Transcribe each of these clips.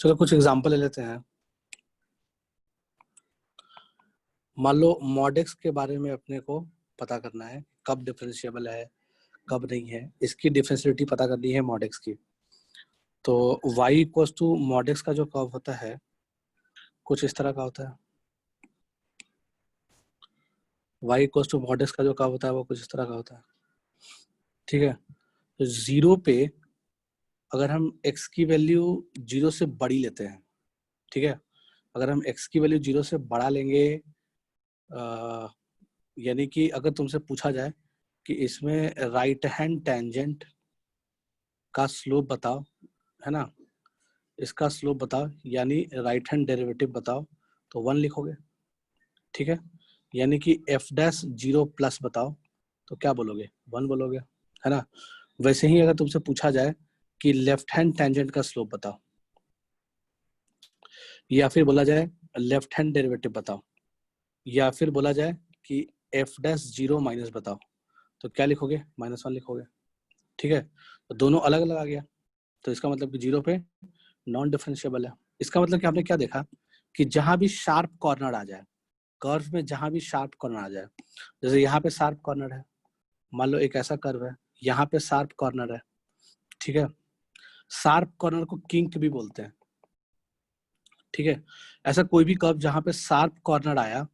चलो कुछ एग्जांपल ले लेते हैं। मान लो मॉडेक्स के बारे में अपने को पता करना है, कब डिफरेंशिएबल है कब नहीं है, इसकी डिफरेंशियलिटी पता करनी है मॉडेक्स की। तो y इक्वल्स टू मॉडेक्स का जो कर्व होता है कुछ इस तरह का होता है। y इक्वल्स टू मॉडेक्स का जो कर्व होता है वो कुछ इस तरह का होता है, ठीक है। तो जीरो पे अगर हम x की वैल्यू जीरो से बड़ी लेते हैं, ठीक है, अगर हम x की वैल्यू जीरो से बड़ा लेंगे, यानी कि अगर तुमसे पूछा जाए कि इसमें राइट हैंड टेंजेंट का स्लोप बताओ, है ना, इसका स्लोप बताओ, यानी राइट हैंड डेरिवेटिव बताओ, तो 1 लिखोगे, ठीक है। यानी कि एफ डैश जीरो प्लस बताओ तो क्या बोलोगे, 1 बोलोगे, है ना। वैसे ही अगर तुमसे पूछा जाए कि लेफ्ट हैंड टेंजेंट का स्लोप बताओ, या फिर बोला जाए लेफ्ट हैंड डेरिवेटिव बताओ, या फिर बोला जाए कि एफ डैश जीरो माइनस बताओ, तो क्या लिखोगे, -1 लिखोगे, ठीक है। तो दोनों अलग अलग आ गया, तो इसका मतलब कि जीरो पे नॉन डिफरेंशिएबल है। इसका मतलब कि आपने क्या देखा कि जहां भी शार्प कॉर्नर आ जाए कर्व में, जहां भी शार्प कॉर्नर आ जाए, जैसे यहाँ पे शार्प कॉर्नर है, मान लो एक ऐसा कर्व है, यहाँ पे शार्प कॉर्नर है, ठीक है। शार्प कॉर्नर को किंक भी बोलते हैं, ठीक है। ऐसा कोई भी कर्व जहां पे शार्प कॉर्नर आया,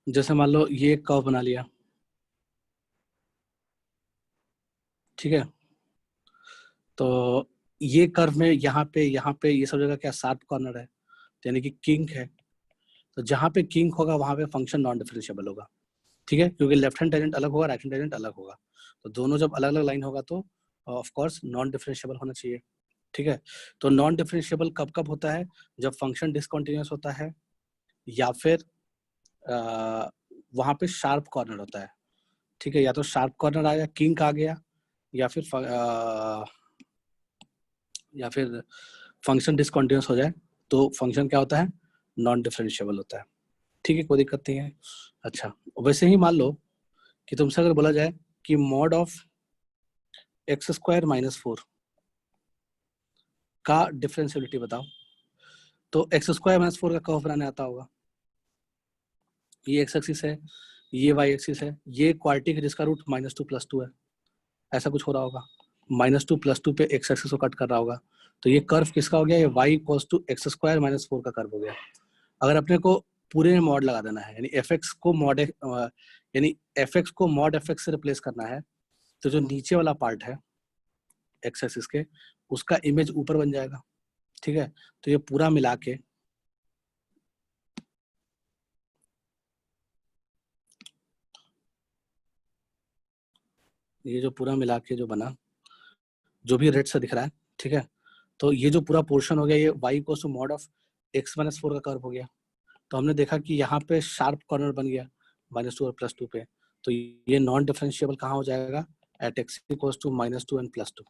जैसे मान लो ये एक कर्व बना लिया, ठीक है। तो ये कर्व में यहाँ पे ये सब जगह क्या शार्प कॉर्नर है, यानी कि किंक है। तो जहां पे किंक होगा वहां पे फंक्शन नॉन डिफरेंशिएबल होगा, ठीक है, क्योंकि लेफ्ट हैंड टेंजेंट अलग होगा, राइट हैंड टेंजेंट अलग होगा। तो दोनों जब अलग अलग लाइन होगा तो ऑफ कोर्स नॉन डिफरेंशिएबल होना चाहिए, ठीक है। तो नॉन डिफरेंशिएबल कब कब होता है, जब फंक्शन डिसकंटिन्यूअस होता है, या फिर वहां पे शार्प कॉर्नर होता है, ठीक है। या तो शार्प कॉर्नर आया, किंक आ गया, या फिर फंक्शन डिसकंटिन्यूअस हो जाए, तो फंक्शन क्या होता है, नॉन डिफरेंशिएबल होता है, ठीक है, कोई दिक्कत नहीं है। अच्छा, वैसे ही मान लो कि तुमसे अगर बोला जाए कि मॉड ऑफ x² - 4 का डिफरेंशियलिटी बताओ, तो x² - 4 का कर्व बनाने आता होगा। ये x एक्सिस है, ये y एक्सिस है, ये क्वाड्रेटिक जिसका रूट -2 + 2 है, ऐसा कुछ हो रहा होगा। -2 + 2 पे x एक्सिस को कट कर रहा होगा, तो ये कर्व किसका हो गया, ये y = x² - 4 का कर्व हो गया। अगर अपने को पूरे में मॉड लगा देना है, यानी fx को मॉड fx से रिप्लेस करना है, तो जो नीचे वाला पार्ट है x एक्सिस के, उसका इमेज ऊपर बन जाएगा, ठीक है। तो ये पूरा मिला के ये जो पूरा मिला के जो बना, जो भी रेड से दिख रहा है, ठीक है, तो ये जो पूरा पोर्शन हो गया, ये y = मॉड ऑफ x - 4 का कर्व हो गया। तो हमने देखा कि यहाँ पे शार्प कॉर्नर बन गया -2 और +2 पे, तो ये नॉन डिफरेंशिएबल कहाँ हो जाएगा, एट x = -2 and +2,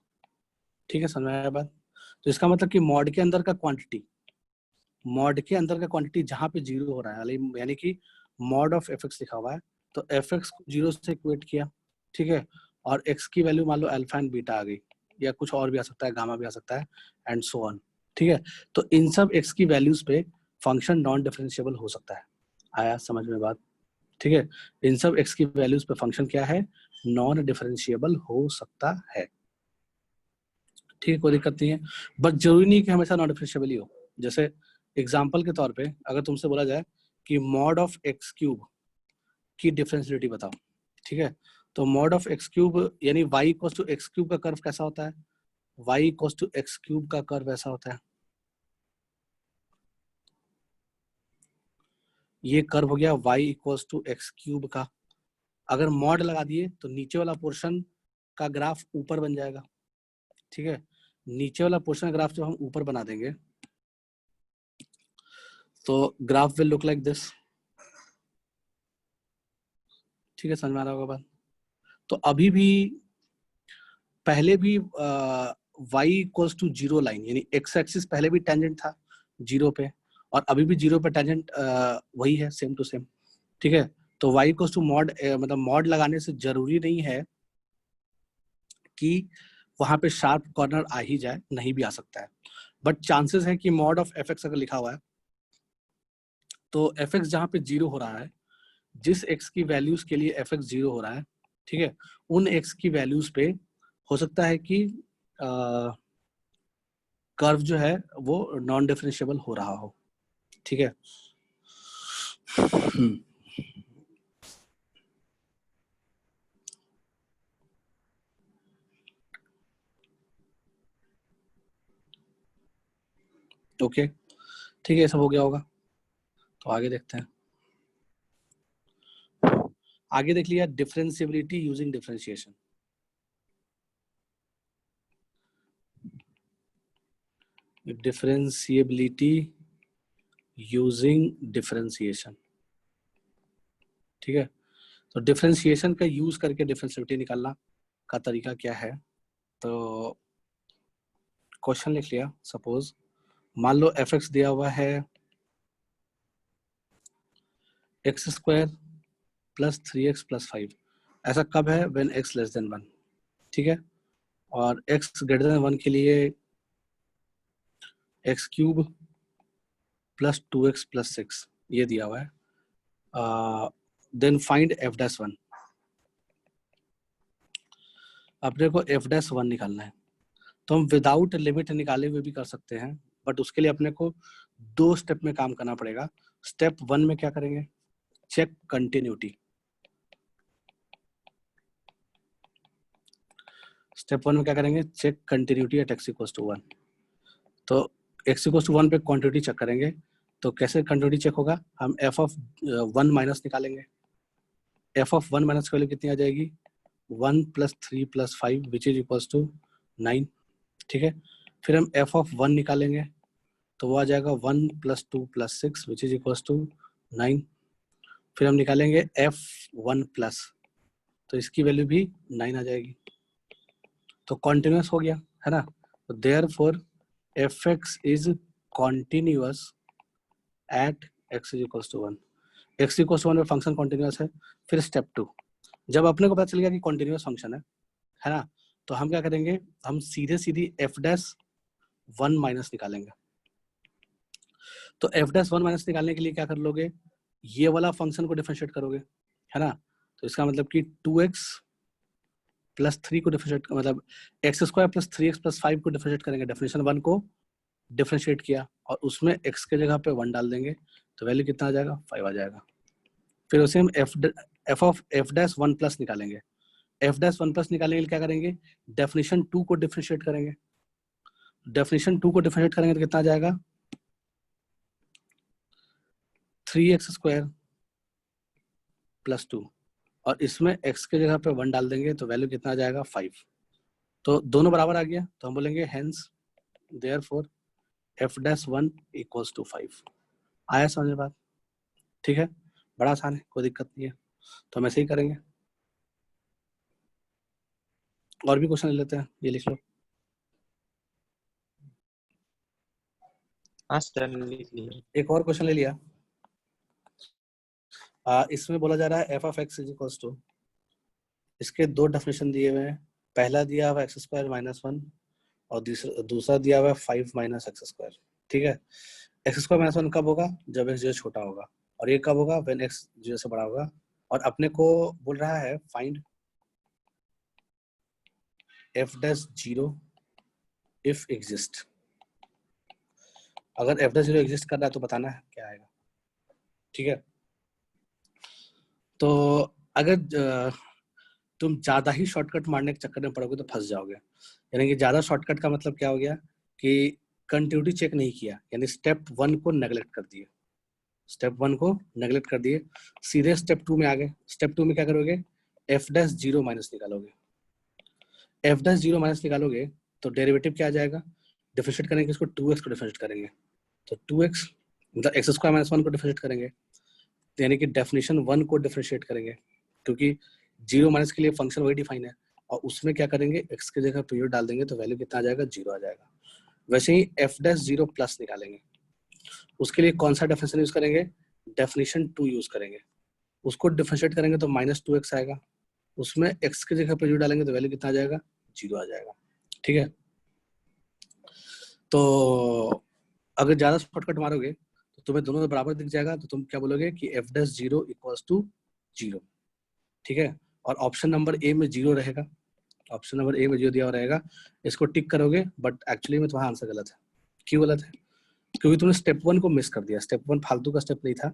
ठीक है, समझ में आया बात। तो इसका मतलब कि मॉड के अंदर का क्वांटिटी जहाँ पे जीरो हो रहा है, यानी कि मॉड ऑफ fx लिखा हुआ है, तो fx को जीरो से इक्वेट किया, ठीक है, और x की वैल्यू मान लो अल्फा एंड बीटा आ गई, या कुछ और भी आ सकता है, गामा भी आ सकता है, एंड सो ऑन, ठीक है। तो इन सब x की वैल्यूज पे फंक्शन नॉन डिफरेंशिएबल हो सकता है। आया समझ में बात, ठीक है। इन सब x की वैल्यूज पे फंक्शन क्या है, नॉन डिफरेंशिएबल हो सकता है, ठीक है, कोई दिक्कत नहीं है। बट जरूरी नहीं कि हमेशा नॉन डिफरेंशिएबल ही हो। जैसे एग्जाम्पल के तौर पे अगर तुमसे बोला जाए कि मॉड ऑफ x³ की डिफरेंशियलिटी बताओ, ठीक है, तो मॉड ऑफ x³ यानी y = x³ का कर्व कैसा होता है, y = x³ का कर्व ऐसा होता है, ये कर्व हो गया y = x³ का। अगर मॉड लगा दिए तो नीचे वाला पोर्शन का ग्राफ ऊपर बन जाएगा, ठीक है। नीचे वाला पोर्शन ग्राफ जब हम ऊपर बना देंगे तो graph will look like this, ठीक है, समझ में आ रहा होगा बात। तो अभी भी पहले भी y = 0 लाइन, यानी x एक्सिस पहले भी टेंजेंट था जीरो पे, और अभी भी जीरो पे टेंजेंट वही है, सेम टू सेम, ठीक है। तो y = मॉड, मतलब मॉड लगाने से जरूरी नहीं है कि वहां पे शार्प कॉर्नर आ ही जाए, नहीं भी आ सकता है, बट चांसेस है कि मॉड ऑफ एफ एक्स अगर लिखा हुआ है तो एफ एक्स जहाँ पे 0 हो रहा है, जिस एक्स की वैल्यूज के लिए एफ एक्स 0 हो रहा है, ठीक है, उन एक्स की वैल्यूज पे हो सकता है कि कर्व जो है वो नॉन डिफरेंशिएबल हो रहा हो, ठीक है। ओके, ठीक है, ये सब हो गया होगा, तो आगे देखते हैं। आगे देख लिया differentiability using differentiation. Differentiability using differentiation, ठीक है। तो डिफरेंशिएशन का यूज करके डिफरेंशिएबिलिटी निकालना का तरीका क्या है, तो क्वेश्चन लिख लिया। सपोज मान लो एफ एक्स दिया हुआ है x square plus 3x plus 5, ऐसा कब है, व्हेन x लेस देन 1, ठीक है। और x ग्रेटर देन 1 के लिए x cube plus 2x plus 6 ये दिया हुआ है। देन फाइंड एफ डैश 1, अपने को एफ डैश 1 निकालना है। तो हम विदाउट लिमिट निकाले हुए भी कर सकते हैं, बट उसके लिए अपने को 2 स्टेप में काम करना पड़ेगा। स्टेप 1 में क्या करेंगे, चेक कंटिन्यूटी। स्टेप 1 में क्या करेंगे, check continuity at x equals to 1। तो x इक्वल्स टू 1 पे क्वांटिटी चेक करेंगे, तो कैसे कंटिन्यूटी चेक होगा, हम f ऑफ 1 माइनस निकालेंगे। f ऑफ 1 माइनस की वैल्यू कितनी आ जाएगी, 1 plus 3 plus 5 which is equals to 9, ठीक है। फिर हम f ऑफ 1 निकालेंगे, तो वो आ जाएगा 1 plus 2 plus 6 which is equals to 9। फिर हम निकालेंगे f1 प्लस, तो इसकी वैल्यू भी 9 आ जाएगी। तो कॉन्टिन्यूस हो गया है ना। तो therefore f x is continuous at x is equals to 1। X equals to 1 में फंक्शन कॉन्टिन्यूस है। फिर स्टेप 2, जब अपने को पता चल गया कि कॉन्टिन्यूस फंक्शन है ना, तो हम क्या करेंगे, हम सीधे सीधी एफ डैश 1 माइनस निकालेंगे। तो एफ डैश 1 माइनस निकालने के लिए क्या कर लोगे, ये वाला फंक्शन को डिफरेंशिएट करोगे, है ना। तो इसका मतलब कि 2x प्लस 3 को डिफरेंशिएट, मतलब x square plus 3x plus 5 को डिफरेंशिएट करेंगे। डेफिनेशन 1 को डिफरेंशिएट किया और उसमें x के जगह पे 1 डाल देंगे, तो वैल्यू कितना आ जाएगा, 5 आ जाएगा। फिर उसे हम F of F dash 1 plus निकालेंगे। एफ डैश 1 प्लस निकालने के लिए क्या करेंगे, डेफिनेशन 2 को डिफरेंशिएट करेंगे। डेफिनेशन 2 को डिफरेंशिएट करेंगे तो कितना आ जाएगा, 3x स्क्वायर प्लस 2, और इसमें x के जगह पे 1 डाल देंगे, तो वैल्यू कितना आ जाएगा, 5। तो दोनों बराबर आ गया, तो हम बोलेंगे hence therefore f dash 1 equals to 5। आया समझ में बात, ठीक है, बड़ा आसान है, कोई दिक्कत नहीं है। तो हम ऐसे ही करेंगे। और भी क्वेश्चन ले लेते हैं, ये लिख लो। एक और क्वेश्चन ले लिया। इसमें बोला जा रहा है f of x is equals to, इसके 2 डेफिनेशन दिए हुए हैं। पहला दिया हुआ एक्स स्क्वायर माइनस 1 और दूसरा दिया हुआ है 5 माइनस एक्स स्क्वायर, ठीक है। एक्स स्क्वायर माइनस 1 कब होगा, जब एक्स 0 छोटा होगा, और ये कब होगा, व्हेन एक्स 0 से बड़ा होगा। और अपने को बोल रहा है find F dash 0 if exist. अगर एफ डैश 0 एग्जिस्ट कर रहा है तो बताना है क्या आएगा, ठीक है। तो अगर तुम ज्यादा ही शॉर्टकट मारने के चक्कर में पड़ोगे तो फंस जाओगे। यानी कि ज्यादा शॉर्टकट का मतलब क्या हो गया कि कंटिन्यूटी चेक नहीं किया, यानी स्टेप 1 को नेगलेक्ट कर दिए। स्टेप 1 को नेगलेक्ट कर दिए, सीधे स्टेप 2 में आ गए। स्टेप 2 में क्या करोगे, एफ डैश 0 माइनस निकालोगे। एफ डैश 0 माइनस निकालोगे तो डेरिवेटिव क्या आ जाएगा, डिफरेंशिएट करेंगे इसको, 2x को डिफरेंशिएट करेंगे, तो 2x मतलब एक्स स्क्वायर माइनस 1 को डिफरेंशिएट करेंगे, यानी कि डेफिनेशन 1 को डिफरेंशिएट करेंगे, क्योंकि 0 माइनस के लिए फंक्शन वही डिफाइन है। और उसमें क्या करेंगे, x के जगह पीरियड डाल देंगे, तो वैल्यू कितना आ जाएगा, 0 आ जाएगा। वैसे ही एफ डैश 0 प्लस निकालेंगे, उसके लिए कौन सा डेफिनेशन यूज करेंगे, डेफिनेशन 2 यूज करेंगे। उसको डिफरेंशिएट करेंगे तो -2x आएगा, उसमें x की जगह पर 0 डालेंगे तो वैल्यू कितना आ जाएगा, 0 आ जाएगा। ठीक है। तो अगर ज्यादा शॉर्टकट मारोगे तो तुम्हें दोनों में बराबर दिख जाएगा, तो तुम क्या बोलोगे कि f dash zero equals to zero, ठीक है। और ऑप्शन नंबर ए में जीरो रहेगा, ऑप्शन नंबर ए में जीरो दिया हुआ रहेगा, इसको टिक करोगे, बट एक्चुअली में तुम्हारा आंसर गलत है। क्यों गलत है? क्योंकि तुमने स्टेप 1 को मिस कर दिया। स्टेप 1 फालतू का स्टेप नहीं था,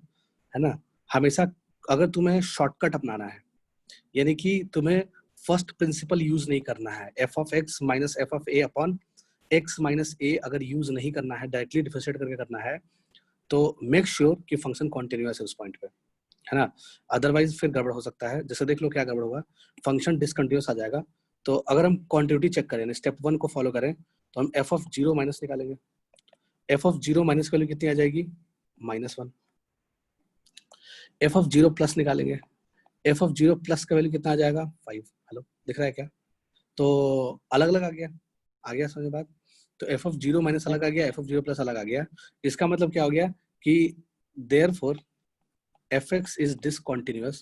है ना। हमेशा अगर तुम्हें शॉर्टकट अपनाना है, यानी कि तुम्हें फर्स्ट प्रिंसिपल यूज नहीं करना है, f of x minus f of a upon x minus a अगर यूज नहीं करना है, डायरेक्टली डिफरेंशिएट करके करना है, तो मेक श्योर कि फंक्शन कॉन्टिन्यूअस है उस पॉइंट पे, है ना। अदरवाइज फिर गड़बड़ हो सकता है। जैसे देख लो क्या गड़बड़ हुआ, फंक्शन डिसकंटिन्यूअस आ जाएगा। तो अगर हम कॉन्टिन्यूटी चेक करें, स्टेप 1 को फॉलो करें, तो हम एफ ऑफ जीरो माइनस निकालेंगे। एफ ऑफ जीरो माइनस की वैल्यू कितनी आ जाएगी? -1। एफ ऑफ जीरो प्लस निकालेंगे, एफ ऑफ जीरो प्लस का वैल्यू कितना आ जाएगा? 5। हेलो, दिख रहा है क्या? तो अलग अलग आ गया समझ बात। तो एफ ऑफ जीरो माइनस अलग आ गया, एफ ऑफ जीरो प्लस अलग आ गया। इसका मतलब क्या हो गया कि therefore fx is discontinuous,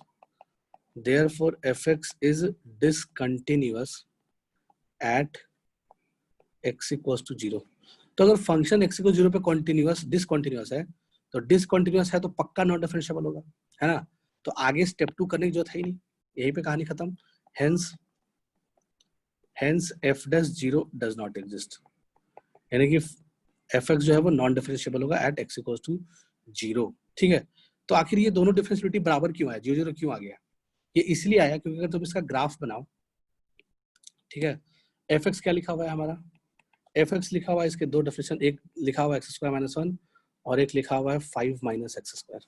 therefore fx is discontinuous at x equals to 0। तो अगर फंक्शन x इक्वल 0 पे कॉन्टिन्यूअस डिसकॉन्टिन्यूअस है, तो डिसकॉन्टिन्यूअस है तो पक्का नॉन डिफरेंशिएबल होगा, है ना। तो आगे स्टेप 2 करने की जरूरत है ही नहीं, यहीं पे कहानी खत्म। Hence f dash 0 does not exist, यानी कि fx जो है वो नॉन डिफरेंशिएबल होगा एट x इक्वल टू 0, ठीक है। तो आखिर ये दोनों डिफरेंशिएबिलिटी बराबर क्यों है, 0 0 क्यों आ गया? ये इसलिए आया क्योंकि अगर तुम इसका ग्राफ बनाओ, ठीक है, fx क्या लिखा हुआ है हमारा? fx लिखा हुआ है इसके दो डेफिनेशन, एक लिखा हुआ है x स्क्वायर माइनस 1 और एक लिखा हुआ है 5 माइनस एक्स स्क्वायर,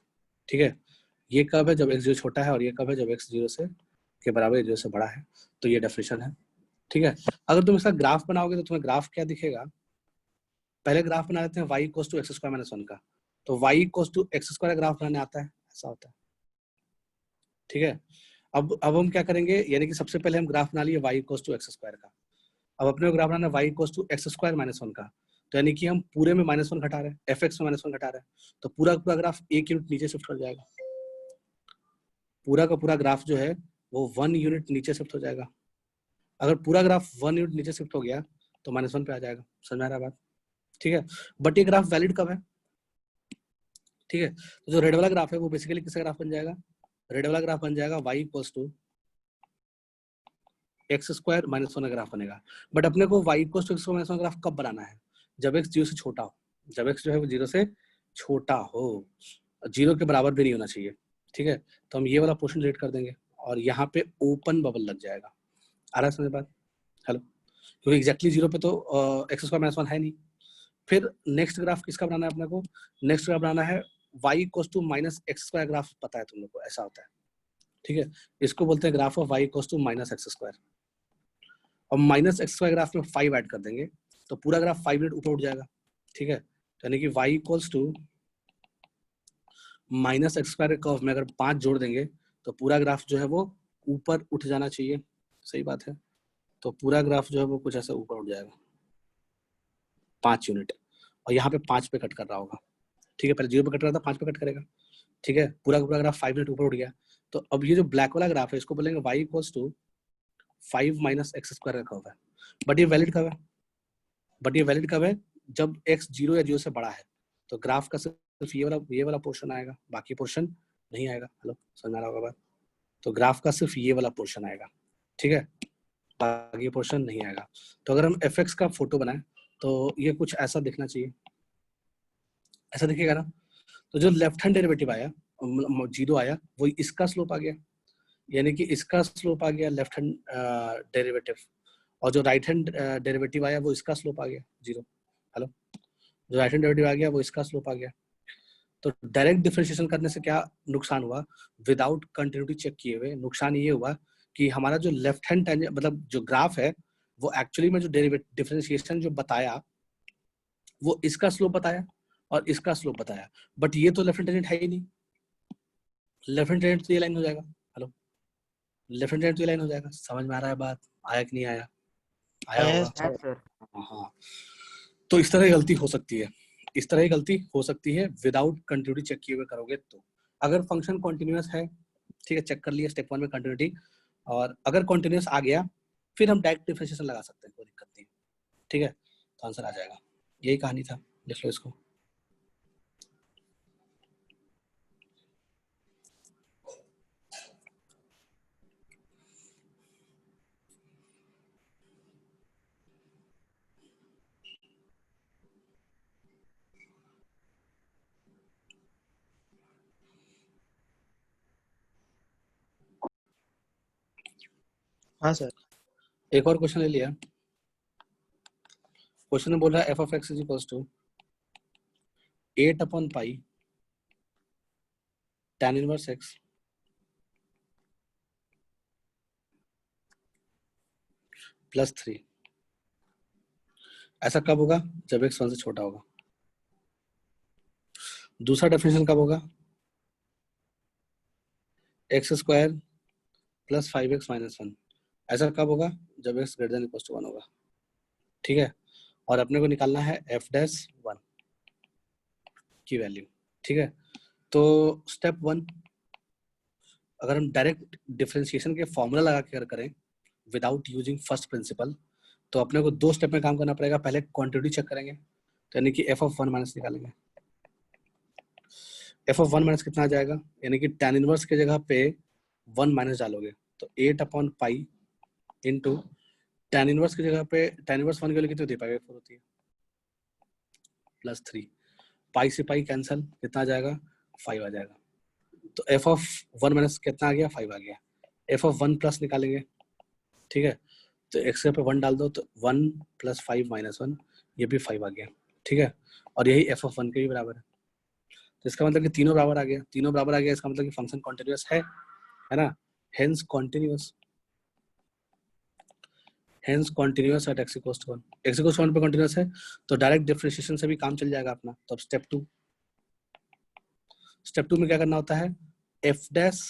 ठीक है। ये कब है? जब x 0 छोटा है, और ये कब है? जब x 0 से के बराबर 0 से बड़ा है। तो ये डेफिनेशन है, ठीक है। अगर तुम इसका ग्राफ बनाओगे तो तुम्हें ग्राफ क्या दिखेगा? पहले ग्राफ बना लेते हैं y equals to x square minus 1 का। तो y equals to x square graph बनाने आता है, ऐसा होता है, ठीक है। अब हम क्या करेंगे, यानी कि सबसे पहले हम ग्राफ बना लिए y equals to x square का। अब अपने को ग्राफ बनाना y equals to x square minus 1 का। तो यानी कि हम पूरे में -1 घटा रहे हैं, fx में -1 घटा रहे हैं, तो पूरा का पूरा ग्राफ 1 यूनिट नीचे शिफ्ट हो जाएगा। पूरा का पूरा ग्राफ जो है वो 1 यूनिट नीचे शिफ्ट हो जाएगा। अगर पूरा ग्राफ 1 यूनिट नीचे शिफ्ट हो गया तो -1 पे आ जाएगा। समझ में आ रहा है बात? ठीक है। बट ये ग्राफ वैलिड कब है? ठीक है, तो जो रेड वाला ग्राफ है वो बेसिकली किसका ग्राफ बन जाएगा? रेड वाला ग्राफ बन जाएगा y equals to x square minus 1 का ग्राफ बनेगा। बट अपने को y equals to x square minus 1 graph कब बनाना है? जब x 0 से छोटा हो, जब x जो है वो 0 से छोटा हो, 0 के बराबर भी नहीं होना चाहिए, ठीक है। तो हम ये वाला पोर्शन डिलीट कर देंगे और यहाँ पे ओपन बबल लग जाएगा। आ रहा है समझ बात? हेलो, क्योंकि एग्जैक्टली 0 पे तो एक्स स्क्वायर माइनस 1 है नहीं। फिर नेक्स्ट ग्राफ किसका बनाना है अपने को? नेक्स्ट ग्राफ बनाना है y equals to minus x square graph, पता है तुम लोग को, ऐसा होता है, ठीक है। इसको बोलते हैं graph of y equals to minus x square. और माइनस एक्स स्क्वायर ग्राफ में 5 ऐड कर देंगे तो पूरा ग्राफ 5 यूनिट ऊपर उठ जाएगा, ठीक है। तो यानी कि y equals to minus x square curve में अगर 5 जोड़ देंगे तो पूरा ग्राफ जो है वो ऊपर उठ जाना चाहिए, सही बात है। तो पूरा ग्राफ जो है वो कुछ ऐसा ऊपर उठ जाएगा 5 यूनिट, और यहाँ पे 5 पे कट कर रहा होगा, ठीक है। पहले 0 पे कट रहा था, 5 पे कट करेगा, ठीक है। पूरा का पूरा ग्राफ 5 यूनिट ऊपर उठ गया। तो अब ये जो ब्लैक वाला ग्राफ है इसको बोलेंगे y equals to 5 minus x square का कर्व है। बट ये वैलिड कब है? बट ये वैलिड कब है? जब x 0 या 0 से बड़ा है। तो ग्राफ का सिर्फ ये वाला पोर्शन आएगा, बाकी पोर्शन नहीं आएगा। हेलो, समझ आ रहा होगा बात? तो ग्राफ का सिर्फ ये वाला पोर्शन आएगा, ठीक है, बाकी पोर्शन नहीं आएगा। तो अगर हम fx का फोटो बनाएं तो ये कुछ ऐसा दिखना चाहिए, ऐसा दिखेगा ना। तो जो लेफ्ट हैंड डेरिवेटिव आया 0 आया, वो इसका स्लोप आ गया, यानी कि इसका स्लोप आ गया लेफ्ट हैंड डेरिवेटिव, और जो राइट हैंड डेरिवेटिव आया वो इसका स्लोप आ गया 0। हेलो, जो राइट हैंड डेरिवेटिव आ गया वो इसका स्लोप आ गया। तो डायरेक्ट डिफरेंशिएशन करने से क्या नुकसान हुआ? विदाउट कंटिन्यूटी चेक किए हुए नुकसान ये हुआ कि हमारा जो लेफ्ट हैंड मतलब जो ग्राफ है वो एक्चुअली में जो डिफरेंशिएशन जो बताया वो इसका स्लोप बताया और इसका स्लोप बताया, बट ये तो लेफ्ट हैंड टेंजेंट है ही नहीं। लेफ्ट हैंड टेंजेंट तो ये लाइन हो जाएगा। हेलो, लेफ्ट हैंड टेंजेंट तो ये लाइन हो जाएगा। समझ में आ रहा है बात? आया कि नहीं आया? आया होगा। हाँ, तो इस तरह की गलती हो सकती है, इस तरह की गलती हो सकती है विदाउट कंटिन्यूटी चेक किए हुए करोगे तो। अगर फंक्शन कॉन्टिन्यूअस है, ठीक है, चेक कर लिया स्टेप 1 में कंटिन्यूटी, और अगर कॉन्टिन्यूअस आ गया फिर हम डायरेक्ट डिफरेंशिएशन लगा सकते हैं, कोई दिक्कत नहीं। ठीक है, तो आंसर आ जाएगा। यही कहानी था, लिख लो इसको। हाँ सर। एक और क्वेश्चन ले लिया। क्वेश्चन में बोल रहा है f of x is equals to 8 upon pi tan inverse x plus 3। ऐसा कब होगा? जब एक्स 1 से छोटा होगा। दूसरा डेफिनेशन कब होगा? X square plus 5x minus 1। ऐसा कब होगा? जब x greater than equals to 1 होगा। ठीक है, और अपने को निकालना है एफ डैश 1 की वैल्यू। ठीक है, तो स्टेप 1, अगर हम डायरेक्ट डिफरेंशिएशन के फॉर्मूला लगा कर करें विदाउट यूजिंग फर्स्ट प्रिंसिपल, तो अपने को 2 स्टेप में काम करना पड़ेगा। पहले क्वांटिटी चेक करेंगे, तो यानी कि एफ ऑफ 1 माइनस निकालेंगे। एफ ऑफ 1 माइनस कितना आ जाएगा? यानी कि tan इनवर्स की जगह पे 1 माइनस डालोगे तो 8 अपॉन पाई इंटू tan इनवर्स की जगह पे tan इनवर्स 1 की वैल्यू कितनी होती है? पाई 4 होती है, प्लस 3। पाई से पाई कैंसिल, कितना आ जाएगा? 5 आ जाएगा। तो एफ ऑफ 1 माइनस कितना आ गया? 5 आ गया। एफ ऑफ 1 प्लस निकालेंगे। ठीक है, तो एक्स पे 1 डाल दो तो 1 प्लस 5 माइनस 1, ये भी 5 आ गया। ठीक है, और यही एफ ऑफ 1 के भी बराबर है। तो इसका मतलब कि तीनों बराबर आ गया। तीनों बराबर आ गया, इसका मतलब कि फंक्शन कॉन्टिन्यूअस है ना? Hence continuous, hence continuous at x equals to 1। X equals to 1 पे कॉन्टिन्यूअस है, तो डायरेक्ट डिफरेंशिएशन से भी काम चल जाएगा अपना। तो अब स्टेप 2, स्टेप 2 में क्या करना होता है? एफ डैश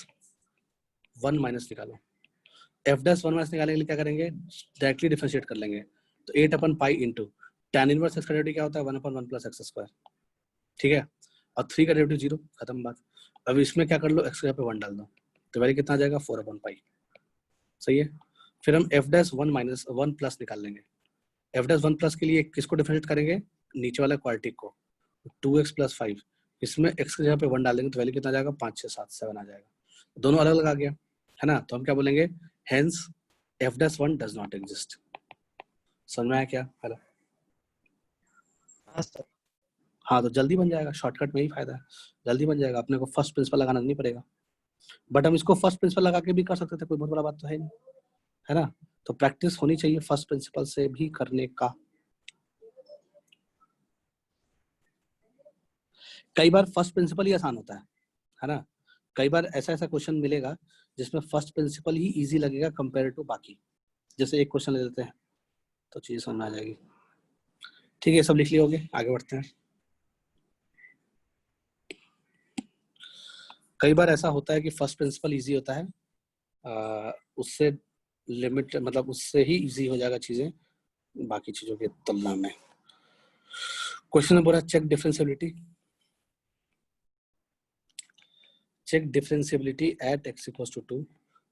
1 माइनस निकालो। एफ डैश 1 माइनस निकालने के लिए क्या करेंगे? डायरेक्टली डिफरेंशिएट कर लेंगे। तो 8 अपन pi into tan inverse x का डेरिवेटिव क्या होता है? 1 अपन 1 प्लस एक्स स्क्वायर। ठीक है, और 3 का डेरिवेटिव 0, खत्म बात। अब इसमें क्या कर लो? एक्स के पे 1 डाल दो, तो वैल्यू कितना आ जाएगा? 4 अपन पाई। सही है, फिर हम एफ डैश 1 माइनस 1 प्लस निकाल लेंगे। एफ डैश 1 प्लस के लिए किसको डिफरेंशिएट करेंगे? नीचे वाला क्वाड्रेटिक को, 2x प्लस 5। इसमें x की जगह पे 1 डालेंगे तो वैल्यू कितना आ जाएगा? 5 6 7 7 आ जाएगा। दोनों अलग अलग आ गया है ना? तो हम क्या बोलेंगे? Hence F dash 1 does not exist. समझ में आया क्या? हेलो, हाँ सर। हाँ, तो जल्दी बन जाएगा। शॉर्टकट में ही फायदा है, जल्दी बन जाएगा। अपने को फर्स्ट प्रिंसिपल लगाना नहीं पड़ेगा, बट हम इसको फर्स्ट प्रिंसिपल लगा के भी कर सकते थे, कोई बहुत बड़ा बात तो है नहीं, है ना? तो प्रैक्टिस होनी चाहिए फर्स्ट प्रिंसिपल से भी करने का। कई बार फर्स्ट प्रिंसिपल ही आसान होता है ना? कई बार ऐसा ऐसा क्वेश्चन मिलेगा जिसमें फर्स्ट प्रिंसिपल ही इजी लगेगा कंपेयर टू बाकी। जैसे एक क्वेश्चन ले लेते हैं तो चीजें समझ आ जाएगी। ठीक है, सब लिख लिए होंगे, आगे बढ़ते हैं। कई बार ऐसा होता है कि फर्स्ट प्रिंसिपल इजी होता है, उससे लिमिट मतलब उससे ही इजी हो जाएगा चीजें बाकी चीजों की तुलना में। क्वेश्चन नंबर है check differentiability. Check differentiability at x equals to 2।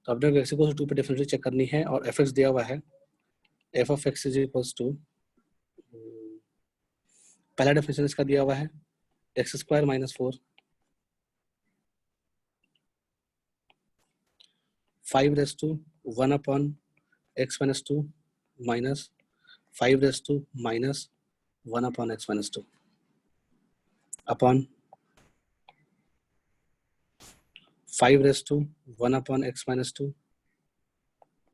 तो अपने को x इक्वल्स टू 2 पे डिफरेंशिएट चेक करनी है और fx दिया हुआ है। f of x is equals to, पहला डिफरेंशियल इसका दिया हुआ है x square minus 4 5 raise to 1 upon x minus 2 minus 5 raise to minus 1 upon x minus 2 upon 5 raise to 1 upon x minus 2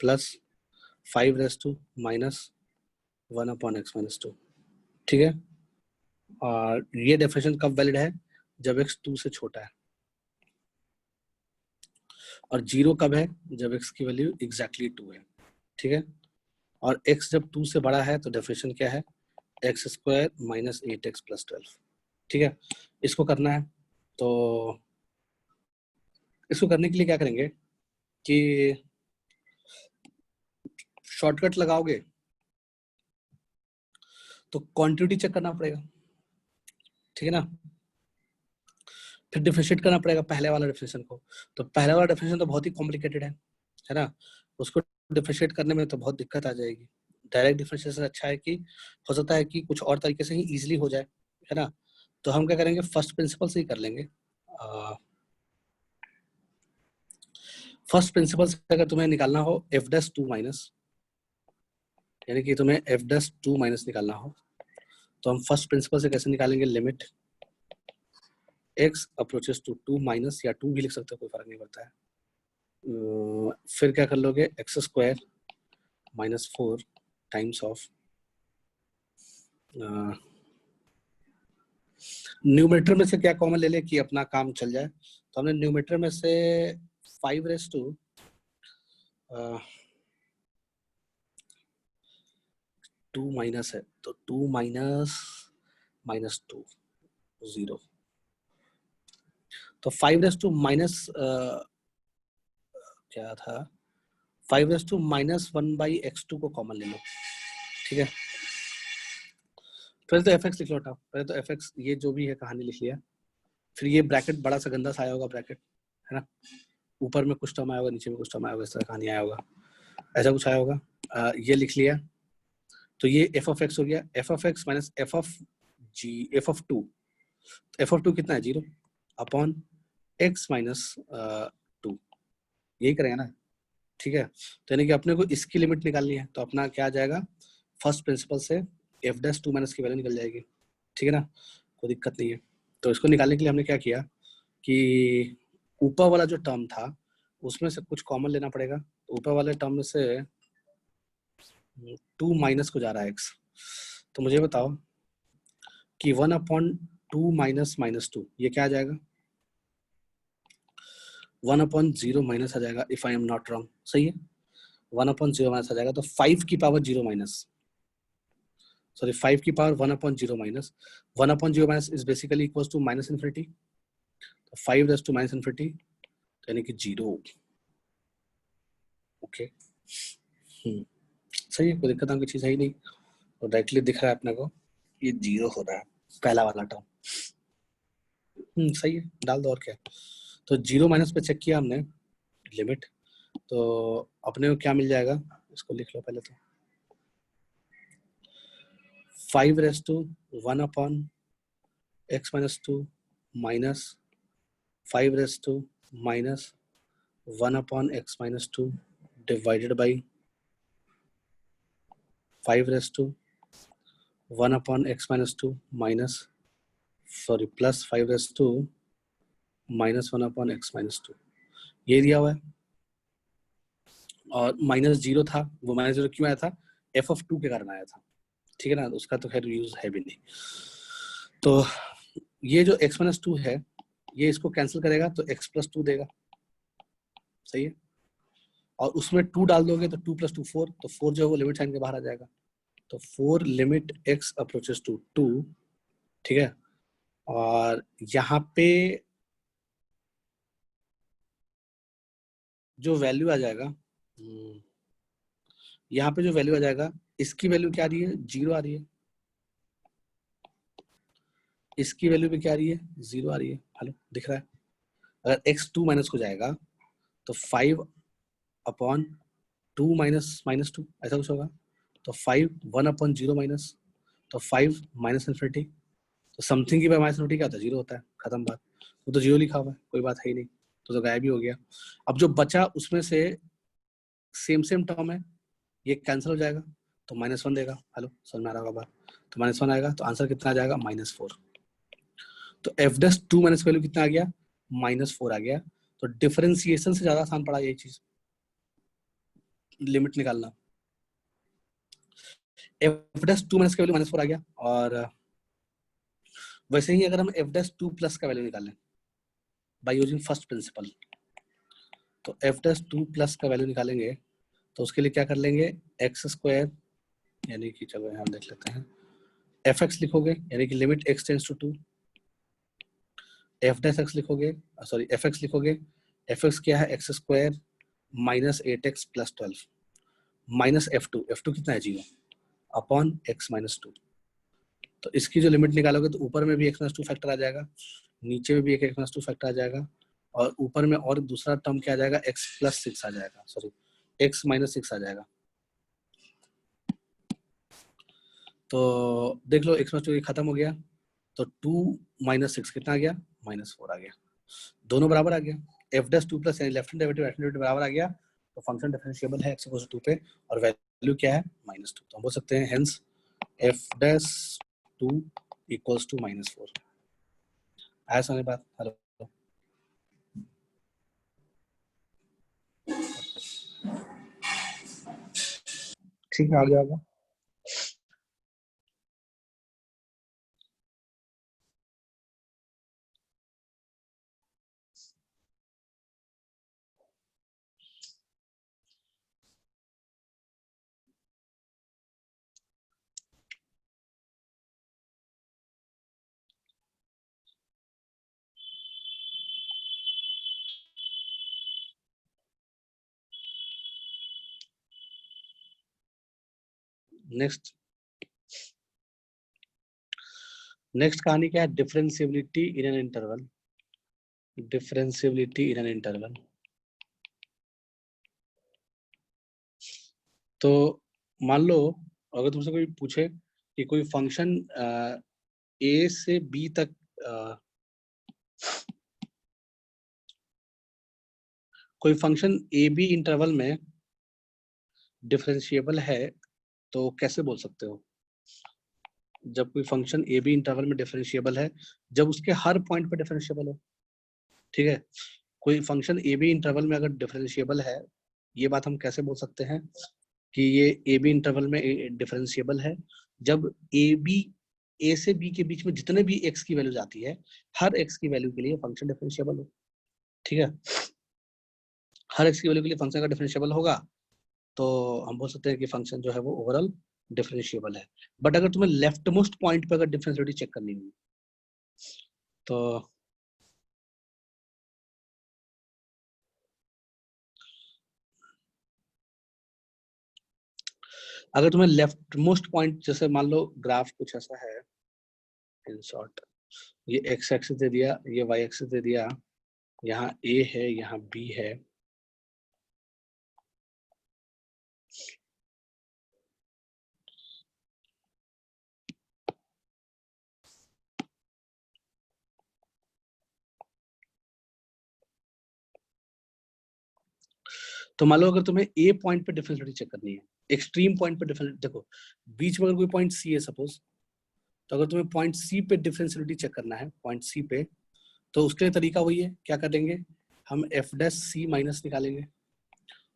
plus 5 raise to minus 1 upon x minus 2। ठीक है, और ये definition कब वैलिड है? जब x 2 से छोटा है। और 0 कब है? जब x की वैल्यू एग्जैक्टली 2 है। ठीक है, और x जब 2 से बड़ा है तो डेफिनेशन क्या है? X square minus 8x plus 12। ठीक है, इसको करना है। तो इसको करने के लिए क्या करेंगे कि शॉर्टकट लगाओगे तो क्वांटिटी चेक करना पड़ेगा। ठीक है ना? फिर डिफरेंशिएट करना पड़ेगा पहले वाला डेफिनेशन को। तो पहले वाला डेफिनेशन तो बहुत ही कॉम्प्लिकेटेड है ना? उसको डिफरेंशिएट करने में तो बहुत दिक्कत आ जाएगी। डायरेक्ट डिफरेंशिएशन से अच्छा है कि हो सकता है कि कुछ और तरीके से ही इजीली हो जाए, है ना। तो हम क्या करेंगे, फर्स्ट प्रिंसिपल से ही कर लेंगे। फर्स्ट प्रिंसिपल से अगर तुम्हें निकालना हो एफ डैश टू माइनस, यानी कि तुम्हें एफ डैश टू माइनस निकालना हो, तो हम फर्स्ट प्रिंसिपल से कैसे निकालेंगे, limit x approaches to two minus, या टू भी लिख सकते हो, कोई फर्क नहीं पड़ता है। फिर क्या कर लोगे, x square minus 4 times of numerator में से क्या कॉमन ले ले कि अपना काम चल जाए। तो हमने न्यूमेटर में से 5 रेस टू 2 माइनस है, तो 2 माइनस माइनस 2 0, तो 5 रेस टू माइनस क्या था, 5 रेस टू माइनस 1/x2 को कॉमन ले लो, ठीक है। पहले तो fx लिख लो, उठाओ पहले तो fx, ये जो भी है कहानी लिख लिया। फिर ये ब्रैकेट बड़ा सा गंदा सा आया होगा ब्रैकेट, है ना, ऊपर में कुछ टर्म आया होगा, नीचे में कुछ टर्म आया होगा, इस तरह कहानी आया होगा, ऐसा कुछ आया होगा। ये लिख लिया, तो ये f ऑफ x हो गया, f of x minus f of g, f of 2, f of 2 कितना है 0 अपॉन x माइनस 2, यही करेंगे ना, ठीक है। तो यानी कि अपने को इसकी लिमिट निकालनी है, तो अपना क्या आ जाएगा, फर्स्ट प्रिंसिपल से f डैश 2 माइनस की वैल्यू निकल जाएगी, ठीक है ना, कोई दिक्कत नहीं है। तो इसको निकालने के लिए हमने क्या किया कि ऊपर वाला जो टर्म था उसमें से कुछ कॉमन लेना पड़ेगा, तो ऊपर वाले टर्म में से 2 माइनस को जा रहा है x, तो मुझे बताओ कि 1 अपॉन 2 माइनस माइनस 2 ये क्या आ जाएगा, 1 अपॉन 0 माइनस आ जाएगा, if I am not wrong, सही है, 1 अपॉन 0 माइनस आ जाएगा, तो 5 की पावर 0 माइनस, सॉरी 5 की power 1 upon 0 minus, 1 upon 0 minus is basically equals to minus infinity, तो 5 रेज़ टू माइनस इन्फिनिटी, यानी कि 0, ओके, सही है, कोई दिक्कत नाम की चीज़ है ही नहीं, और डायरेक्टली दिख रहा है अपने को ये 0 हो रहा है पहला वाला टर्म, सही है, डाल दो और क्या। तो 0 माइनस पे चेक किया हमने लिमिट, तो अपने को क्या मिल जाएगा, इसको लिख लो पहले तो, 5 raise to 1 upon x minus 2 minus 5 raise to minus 1 upon x minus 2 divided by 5 raised to 1 upon x minus 2 minus, sorry, plus 5 raised to minus 1 upon x minus 2, ये दिया हुआ है। और माइनस 0 था, वो माइनस 0 क्यों आया था, f ऑफ 2 के कारण आया था, ठीक है ना, उसका तो खैर यूज है भी नहीं। तो ये जो x minus 2 है ये इसको कैंसिल करेगा तो x plus 2 देगा, सही है, और उसमें 2 डाल दोगे तो 2 plus 2 4, तो 4 जो है वो लिमिट साइन के बाहर आ जाएगा, तो 4 लिमिट x अप्रोचेस टू 2, ठीक है। और यहाँ पे जो वैल्यू आ जाएगा, यहाँ पे जो वैल्यू आ जाएगा, इसकी वैल्यू क्या आ रही है, 0 आ रही है, इसकी वैल्यू भी क्या आ रही है, 0 आ रही है, हेलो दिख रहा है। अगर x 2 माइनस को जाएगा तो 5 अपॉन 2 माइनस माइनस 2 ऐसा कुछ होगा, तो 5 1 अपॉन 0 माइनस, तो 5 माइनस इन्फिनिटी, तो समथिंग की माइनस इन्फिनिटी क्या होता है, 0 होता है, खत्म बात, वो तो 0 लिखा हुआ है, कोई बात है ही नहीं, तो गायब ही हो गया। अब जो बचा उसमें से सेम टर्म है, ये कैंसिल हो जाएगा, तो -1 देगा, हेलो समझ में आ रहा होगा बात, तो -1 आएगा, तो आंसर कितना आ जाएगा, -4। तो f डैश 2 माइनस वैल्यू कितना आ गया, -4 आ गया। तो डिफरेंशिएशन से ज्यादा आसान पड़ा ये चीज, लिमिट निकालना। f डैश 2 माइनस का वैल्यू -4 आ गया, और वैसे ही अगर हम f डैश 2 प्लस का वैल्यू निकालें बाय यूजिंग फर्स्ट प्रिंसिपल, तो f डैश 2 प्लस का वैल्यू निकालेंगे तो उसके लिए क्या कर लेंगे, एक्स स्क्वायर, यानी कि चलो यहाँ देख लेते हैं, एफ एक्स लिखोगे यानी कि limit x tends to 2, f dash x लिखोगे, सॉरी एफ एक्स लिखोगे, एफ एक्स क्या है, x square minus 8x plus 12 minus f two कितना है 0 अपॉन एक्स माइनस 2, तो इसकी जो लिमिट निकालोगे तो ऊपर में भी एक्स माइनस 2 फैक्टर आ जाएगा, नीचे में भी एक एक्स माइनस 2 फैक्टर आ जाएगा, और ऊपर में और दूसरा टर्म क्या आ जाएगा, एक्स प्लस 6 आ जाएगा, सॉरी एक्स माइनस 6 आ जाएगा, तो देख लो x + 2 खत्म हो गया, तो 2 - 6 कितना आ गया, -4 आ गया, दोनों बराबर आ गया। f dash 2 plus left hand derivative right hand derivative बराबर आ गया, तो फंक्शन डिफरेंशिएबल है x = 2 पे और वैल्यू क्या है, -2। तो हम बोल सकते हैं हेंस f डैश 2 = -4। आया समझ बात? हेलो, ठीक है, आगे आगे। नेक्स्ट कहानी क्या है, differentiability in an interval. Differentiability in an interval, तो मान लो अगर तुमसे कोई पूछे कि कोई फंक्शन ए से बी तक कोई फंक्शन ए बी इंटरवल में डिफरेंशिएबल है, तो कैसे बोल सकते हो? जब कोई फंक्शन ए बी इंटरवल में डिफरेंशिएबल है, जब उसके हर पॉइंट पे डिफरेंशिएबल हो, ठीक है। कोई फंक्शन ए बी इंटरवल में अगर डिफरेंशिएबल है, ये बात हम कैसे बोल सकते हैं कि ये ए बी इंटरवल में डिफरेंशिएबल है, जब ए से बी के बीच में जितने भी एक्स की वैल्यू आती है, हर एक्स की वैल्यू के लिए फंक्शन डिफरेंशिएबल हो, ठीक है। हर एक्स की वैल्यू के लिए फंक्शन का डिफरेंशिएबल होगा, तो हम बोल सकते हैं कि फंक्शन जो है वो ओवरऑल डिफरेंशिएबल है। बट अगर तुम्हें लेफ्ट मोस्ट पॉइंट पे अगर डिफरेंशिएबिलिटी चेक करनी होगी, तो अगर तुम्हें लेफ्ट मोस्ट पॉइंट, जैसे मान लो ग्राफ कुछ ऐसा है, इन शॉर्ट ये एक्स एक्सिस दे दिया, ये वाई एक्सिस दे दिया, यहाँ ए है, यहाँ बी है, तो मान लो अगर तुम्हें ए पॉइंट पे डिफरेंशिएबिलिटी चेक करनी है, एक्सट्रीम पॉइंट पे डिफरेंस, देखो बीच में अगर कोई पॉइंट सी है सपोज, तो अगर तुम्हें पॉइंट सी पे डिफरेंशिएबिलिटी चेक करना है, पॉइंट सी पे, तो उसके लिए तरीका वही है, क्या करेंगे हम एफ डैश सी माइनस निकालेंगे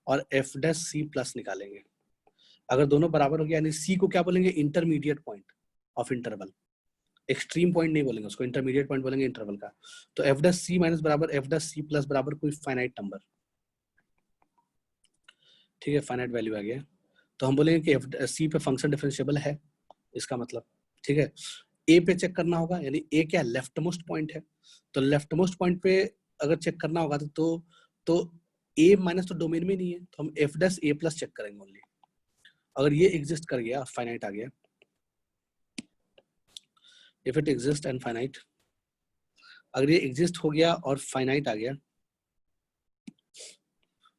और एफ डैश सी प्लस निकालेंगे। अगर दोनों बराबर हो गया, यानी सी को क्या बोलेंगे, intermediate point of interval, extreme point नहीं बोलेंगे उसको, इंटरमीडिएट पॉइंट बोलेंगे इंटरवल का। तो एफ डैश सी माइनस बराबर एफ डैश सी प्लस बराबर कोई फाइनाइट नंबर, ठीक है, फाइनाइट वैल्यू आ गया, तो हम बोलेंगे कि एफ सी पे फंक्शन डिफरेंशिएबल है, इसका मतलब, ठीक है। ए पे चेक करना होगा, यानी ए क्या लेफ्ट मोस्ट पॉइंट है, तो लेफ्ट मोस्ट पॉइंट पे अगर चेक करना होगा तो ए माइनस तो डोमेन में नहीं है, तो हम एफ डैश ए प्लस चेक करेंगे ओनली। अगर ये एग्जिस्ट कर गया, फाइनाइट आ गया, if it exist and finite, अगर ये एग्जिस्ट हो गया और फाइनाइट आ गया,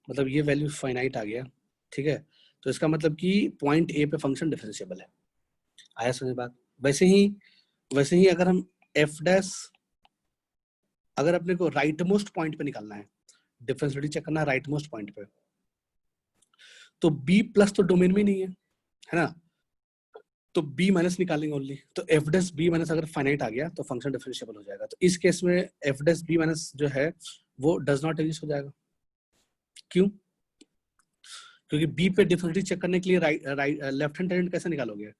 मतलब ये वैल्यू फाइनाइट आ गया, ठीक है, तो इसका मतलब कि पॉइंट ए पे फंक्शन डिफरेंशिएबल है। आया समझ बात? वैसे ही अगर हम एफ डैश, अगर अपने को राइट मोस्ट पॉइंट पे निकालना है, डिफरेंशिएबिलिटी चेक करना है राइट मोस्ट पॉइंट पे, तो बी प्लस तो डोमेन में नहीं है ना, तो बी माइनस निकालेंगे ओनली, तो एफ डैश बी माइनस अगर फाइनाइट आ गया तो फंक्शन डिफरेंशिएबल हो जाएगा। तो इस केस में एफ डैश बी माइनस जो है वो डज नॉट एग्जिस्ट हो जाएगा। क्यों? क्योंकि बी पे डिफरेंशिएबिलिटी चेक करने के लिए लेफ्ट हैंड टेंजेंट कैसे निकालोगे,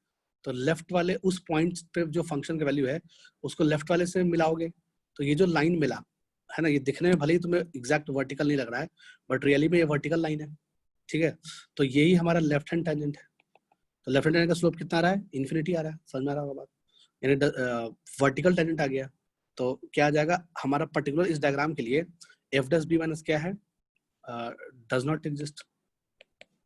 तो लेफ्ट वाले उस पॉइंट पे जो फंक्शन की वैल्यू है उसको लेफ्ट वाले से मिलाओगे, तो ये जो लाइन मिला है ना, ये दिखने में भले ही तुम्हें एग्जैक्ट वर्टिकल नहीं लग रहा है, बट रियली में ये वर्टिकल लाइन है, ठीक है। तो यही हमारा लेफ्ट हैंड टेंजेंट है, तो लेफ्ट हैंड टेंजेंट का स्लोप कितना आ रहा है, इन्फिनिटी आ रहा है, समझ में आ रहा होगा बात, यानी वर्टिकल टेंजेंट आ गया, तो क्या आ जाएगा हमारा पर्टिकुलर इस डायग्राम के लिए एफ डैश बी माइनस क्या है, डज नॉट एग्जिस्ट,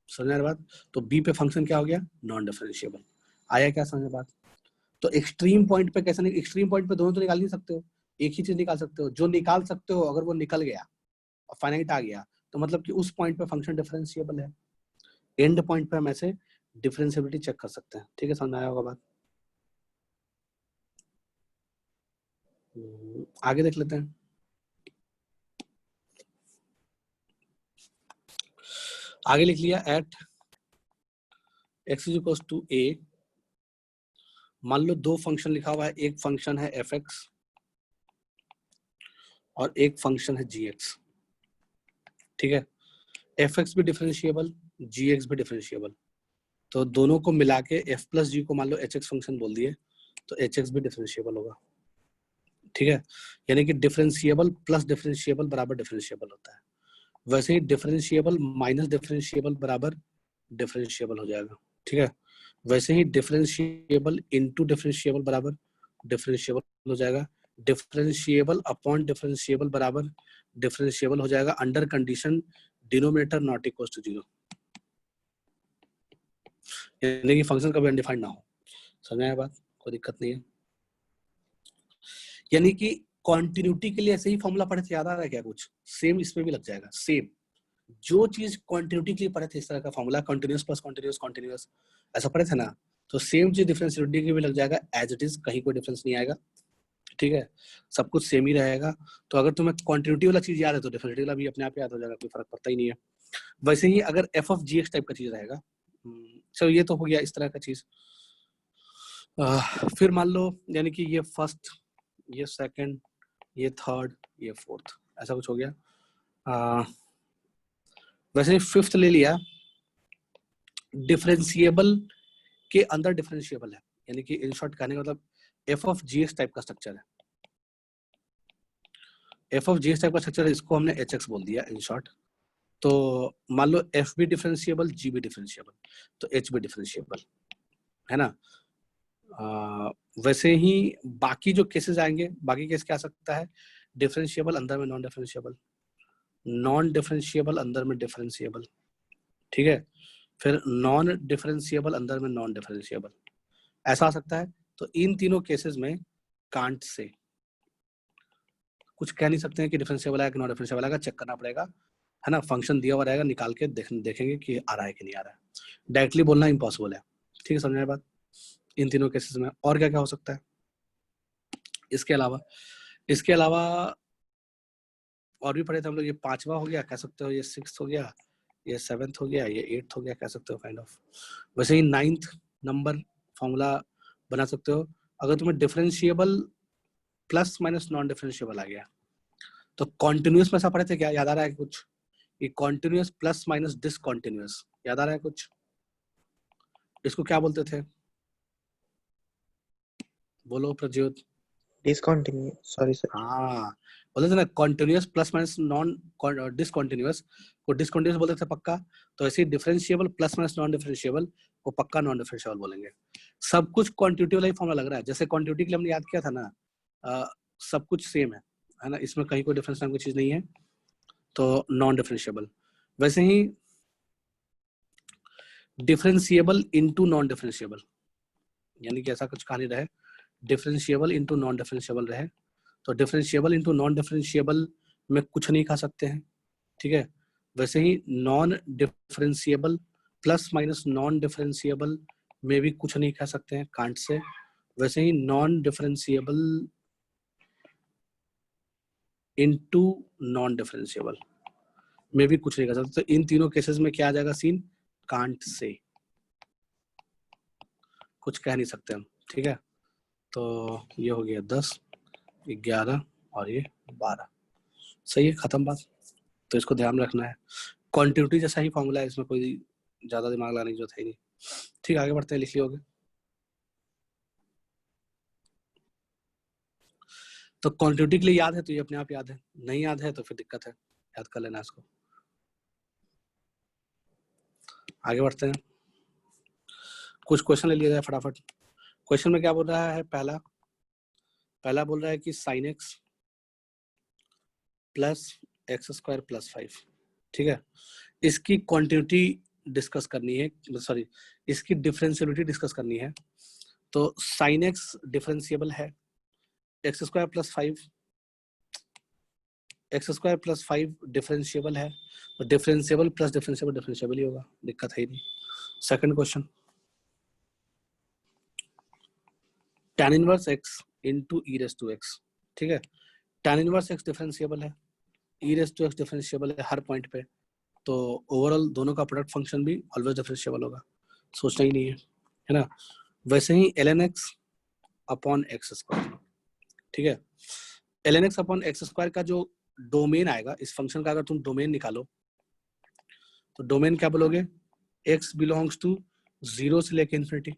समझ में बात। तो बी पे फंक्शन क्या हो गया, नॉन डिफरेंशिएबल। आया क्या समझ में बात? तो एक्सट्रीम पॉइंट पे कैसे, एक्सट्रीम पॉइंट पे दोनों तो निकाल नहीं सकते हो, एक ही चीज निकाल सकते हो, जो निकाल सकते हो अगर वो निकल गया और फाइनाइट आ गया, तो मतलब कि उस पॉइंट पे फंक्शन डिफरेंशिएबल है। एंड पॉइंट पे हम ऐसे डिफरेंशिएबिलिटी चेक कर सकते हैं, ठीक है, समझ में आया होगा बात। आगे देख लेते हैं। आगे लिख लिया at x is equal to a। मान लो दो फंक्शन लिखा हुआ है, एक फंक्शन है fx और एक फंक्शन है gx। ठीक है, fx भी डिफरेंशिएबल, gx भी डिफरेंशिएबल, तो दोनों को मिला के f प्लस जी को मान लो hx फंक्शन बोल दिए तो hx भी डिफरेंशिएबल होगा। ठीक है, यानी कि डिफरेंशिएबल प्लस डिफरेंशिएबल बराबर डिफरेंशिएबल होता है। वैसे ही डिफरेंशिएबल माइनस डिफरेंशिएबल बराबर डिफरेंशिएबल हो जाएगा। ठीक है, वैसे ही डिफरेंशिएबल इनटू डिफरेंशिएबल बराबर डिफरेंशिएबल हो जाएगा। डिफरेंशिएबल अपॉन डिफरेंशिएबल बराबर डिफरेंशिएबल हो जाएगा under condition denominator not equal to 0, यानी कि फंक्शन कभी अनडिफाइंड ना हो। समझ आया बात? कोई दिक्कत नहीं है। यानी कि कॉन्टिन्यूटी के लिए ऐसे ही फॉर्मूला पढ़े थे, याद आ रहा है क्या कुछ? सेम इसमें भी लग जाएगा। सेम जो चीज कॉन्टिन्यूटी के लिए पढ़े थे, इस तरह का formula continuous plus continuous continuous ऐसा पढ़े थे ना, तो सेम चीज डिफरेंशिएबिलिटी के भी लग जाएगा एज इट इज, कहीं कोई डिफरेंस नहीं आएगा। ठीक है, सब कुछ सेम ही रहेगा। तो अगर तुम्हें कॉन्टिन्यूटी वाला चीज याद है तो डिफरेंशिएबिलिटी वाला भी अपने आप याद हो जाएगा, कोई फर्क पड़ता ही नहीं है। वैसे ही अगर f of g x type का चीज रहेगा, चलो ये तो हो गया इस तरह का चीज। फिर मान लो यानी कि ये फर्स्ट, ये सेकंड, ये थर्ड, ये फोर्थ, ऐसा कुछ हो गया। वैसे फिफ्थ ले लिया, डिफरेंशिएबल के अंदर डिफरेंशिएबल है, यानी कि इन शॉर्ट कहने का मतलब f of g x type का स्ट्रक्चर है। F of g x type का स्ट्रक्चर है, इसको हमने एच एक्स बोल दिया इन शॉर्ट। तो मान लो एफ भी डिफरेंशिएबल, जी भी डिफरेंशिएबल, तो एच भी डिफरेंशिएबल है ना। वैसे ही बाकी जो केसेस आएंगे, बाकी केस क्या आ सकता है? डिफरेंशिएबल अंदर में नॉन डिफरेंशिएबल, नॉन डिफरेंशिएबल अंदर में डिफरेंशिएबल। ठीक है, फिर नॉन डिफरेंशिएबल अंदर में नॉन डिफरेंशिएबल, ऐसा आ सकता है। तो इन तीनों केसेस में कांट से कुछ कह नहीं सकते हैं कि डिफरेंशिएबल है कि नॉन डिफरेंशिएबल आएगा, चेक करना पड़ेगा, है ना। फंक्शन दिया हुआ रहेगा, निकाल के देखेंगे कि आ रहा है कि नहीं आ रहा है। डायरेक्टली बोलना इम्पॉसिबल है। ठीक है, समझ में बात? इन तीनों केसेस में और क्या क्या हो सकता है इसके अलावा? इसके अलावा और भी पढ़े थे हम लोग। ये पांचवा हो गया कह सकते हो, ये सिक्स्थ हो गया, ये सेवेंथ हो गया, ये एट्थ हो गया कह सकते हो काइंड ऑफ। वैसे ही नाइन्थ नंबर फॉर्मूला बना सकते हो अगर तुम्हें differentiable plus minus non differentiable आ गया। तो कॉन्टिन्यूअस में ऐसा पढ़े थे क्या, याद आ रहा है कुछ? ये कॉन्टिन्यूअस प्लस माइनस डिसकॉन्टिन्यूअस, याद आ रहा है कुछ? इसको क्या बोलते थे? बोलो प्रज्योत। Discontinuous, sorry sir. हाँ, बोलते थे ना continuous plus minus non discontinuous को डिसकॉन्टिन्यूअस बोलते थे पक्का। तो ऐसे differentiable plus minus non differentiable को पक्का नॉन डिफरेंशिएबल बोलेंगे। सब कुछ क्वांटिटी वाला ही फॉर्मूला लग रहा है, जैसे क्वांटिटी के लिए हमने याद किया था ना, सब कुछ सेम है ना, इसमें कहीं कोई डिफरेंस नाम की चीज नहीं है, तो नॉन डिफरेंशिएबल। वैसे ही डिफरेंशिएबल इनटू नॉन डिफरेंशिएबल, यानी कि ऐसा कुछ कहानी रहे, डिफरेंशिएबल इनटू नॉन डिफरेंशिएबल रहे, तो डिफरेंशिएबल इनटू नॉन डिफरेंशिएबल में कुछ नहीं खा सकते हैं। ठीक है, वैसे ही non differentiable plus minus non differentiable में भी कुछ नहीं कह सकते हैं कांट से। वैसे ही non differentiable into non differentiable में भी कुछ नहीं कह सकते। तो इन तीनों केसेस में क्या आ जाएगा सीन? कांट से कुछ कह नहीं सकते हम। ठीक है, तो ये हो गया 10, 11 और ये 12। सही है, खत्म बात। तो इसको ध्यान रखना है, कॉन्टिन्यूटी जैसा ही फॉर्मूला है, इसमें कोई ज्यादा दिमाग लगाने की जरूरत है नहीं। ठीक, आगे बढ़ते हैं, लिख लियोगे। तो क्वांटिटी के लिए याद है तो ये अपने आप याद है, नहीं याद है तो फिर दिक्कत है, याद कर लेना इसको। आगे बढ़ते हैं, कुछ क्वेश्चन ले लिया जाए फटाफट। क्वेश्चन में क्या बोल रहा है? पहला बोल रहा है कि sine x plus x square plus 5। ठीक है, इसकी क्वांटिटी डिस्कस करनी है, सॉरी इसकी डिफरेंशियबिलिटी डिस्कस करनी है। तो साइन एक्स डिफरेंशिएबल है, x square plus 5, x square plus 5 differentiable है, तो डिफरेंशिएबल प्लस डिफरेंशिएबल डिफरेंशिएबल ही होगा, दिक्कत है ही नहीं। Second question, tan inverse x into e raised to x। ठीक है। tan इनवर्स x डिफरेंशिएबल है, e raise to x differentiable है हर पॉइंट पे, तो ओवरऑल दोनों का प्रोडक्ट फंक्शन भी ऑलवेज डिफरेंशिएबल होगा, सोचना ही नहीं है ना। वैसे ही ln x upon x square, ठीक है। ln x upon x square का जो डोमेन आएगा इस फंक्शन का, अगर तुम डोमेन निकालो तो डोमेन क्या बोलोगे, x बिलोंग्स टू 0 से लेके इन्फिनिटी,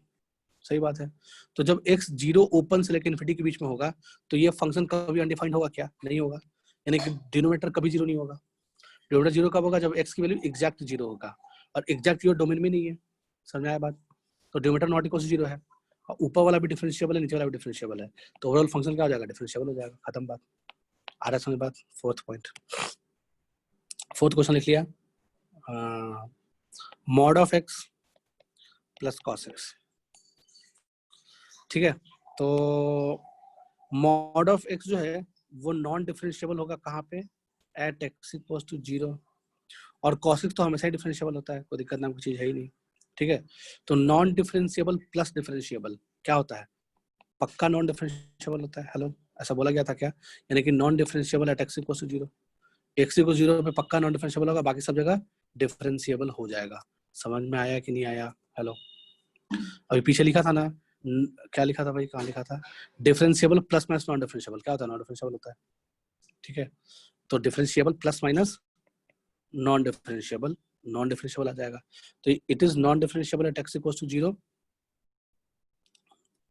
सही बात है। तो जब x 0 ओपन से लेके इन्फिनिटी के बीच में होगा तो ये फंक्शन कभी अनडिफाइंड होगा क्या, नहीं होगा, यानी कि डिनोमिनेटर कभी 0 नहीं होगा। डिनोमिनेटर 0 कब होगा, जब x की वैल्यू एग्जैक्ट 0 होगा, और एग्जैक्ट 0 डोमेन में नहीं है, समझ में आया बात। तो डिनोमिनेटर नॉट इक्वल टू 0 है, और ऊपर वाला भी डिफरेंशिएबल है, नीचे वाला भी डिफरेंशिएबल है, तो ओवरऑल फंक्शन क्या हो जाएगा, डिफरेंशिएबल हो जाएगा, खत्म बात। आ रहा है समझ बात। फोर्थ पॉइंट, फोर्थ क्वेश्चन लिख लिया, mod of x plus cos x, ठीक है। तो मॉड ऑफ x जो है वो नॉन डिफरेंशिएबल होगा कहाँ पे, एट x इक्वल्स टू 0, और cos x तो हमेशा ही डिफरेंशिएबल होता है, कोई दिक्कत नाम की चीज है ही नहीं, ठीक है। तो नॉन डिफरेंशिएबल प्लस डिफरेंशिएबल क्या होता है, पक्का नॉन डिफरेंशिएबल होता है। हेलो, ऐसा बोला गया था क्या, यानी कि non differentiable at x equals to 0, x equals 0 पे पक्का नॉन डिफरेंशिएबल होगा, बाकी सब जगह डिफरेंशिएबल हो जाएगा। समझ में आया कि नहीं आया, हेलो। अभी पीछे लिखा था ना, क्या लिखा था भाई, कहाँ लिखा था, differentiable plus minus non differentiable, क्या होता है, नॉन डिफरेंशिएबल होता है, ठीक है। तो differentiable plus minus non differentiable, non differentiable आ जाएगा, तो it is non differentiable at x equals to 0,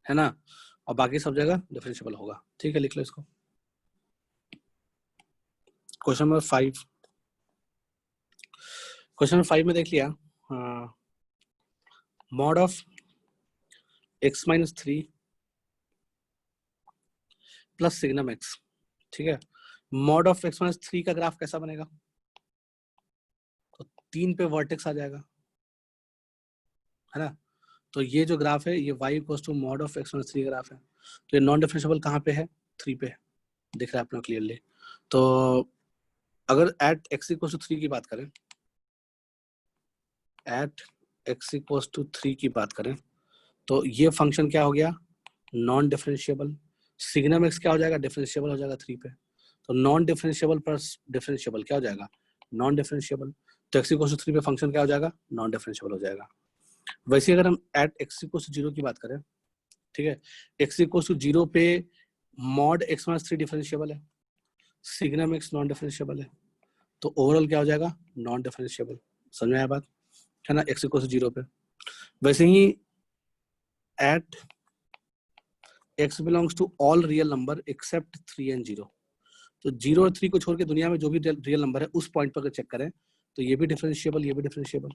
है ना, और बाकी सब जगह डिफरेंशिएबल होगा, ठीक है। लिख लो इसको। क्वेश्चन नंबर 5, क्वेश्चन नंबर 5 में देख लिया, mod of x minus 3 plus signum x, ठीक है। मॉड ऑफ x माइनस 3 का ग्राफ कैसा बनेगा, तो 3 पे वर्टेक्स आ जाएगा, है ना। तो ये जो ग्राफ है ये y equals to mod of x minus 3 graph है, तो ये नॉन डिफरेंशिएबल कहाँ पे है, 3 पे, दिख रहा है अपना क्लियरली। तो अगर एट x इक्वल्स टू 3 की बात करें, एट x इक्वल्स टू 3 की बात करें, तो ये फंक्शन क्या हो गया, नॉन डिफरेंशिएबल, सिग्नम x क्या हो जाएगा, डिफरेंशिएबल हो जाएगा 3 पे, तो नॉन डिफरेंशिएबल प्लस डिफरेंशिएबल क्या हो जाएगा, नॉन डिफरेंशिएबल, तो x इक्वल्स टू 3 पे फंक्शन क्या हो जाएगा, नॉन डिफरेंशिएबल हो जाएगा। वैसे अगर हम एट x इक्वल्स टू 0 की बात करें, ठीक है, x इक्वल्स टू 0 पे मॉड x माइनस 3 डिफरेंशिएबल है, सिग्नम x नॉन डिफरेंशिएबल है, तो ओवरऑल क्या हो जाएगा, नॉन डिफरेंशिएबल, समझ में आया बात, है ना, x इक्वल्स टू 0 पे। वैसे ही at x belongs to all real number except 3 and 0, तो 0 और 3 को छोड़ के दुनिया में जो भी रियल नंबर है उस पॉइंट पर अगर चेक करें तो ये भी डिफरेंशिएबल, ये भी डिफरेंशिएबल,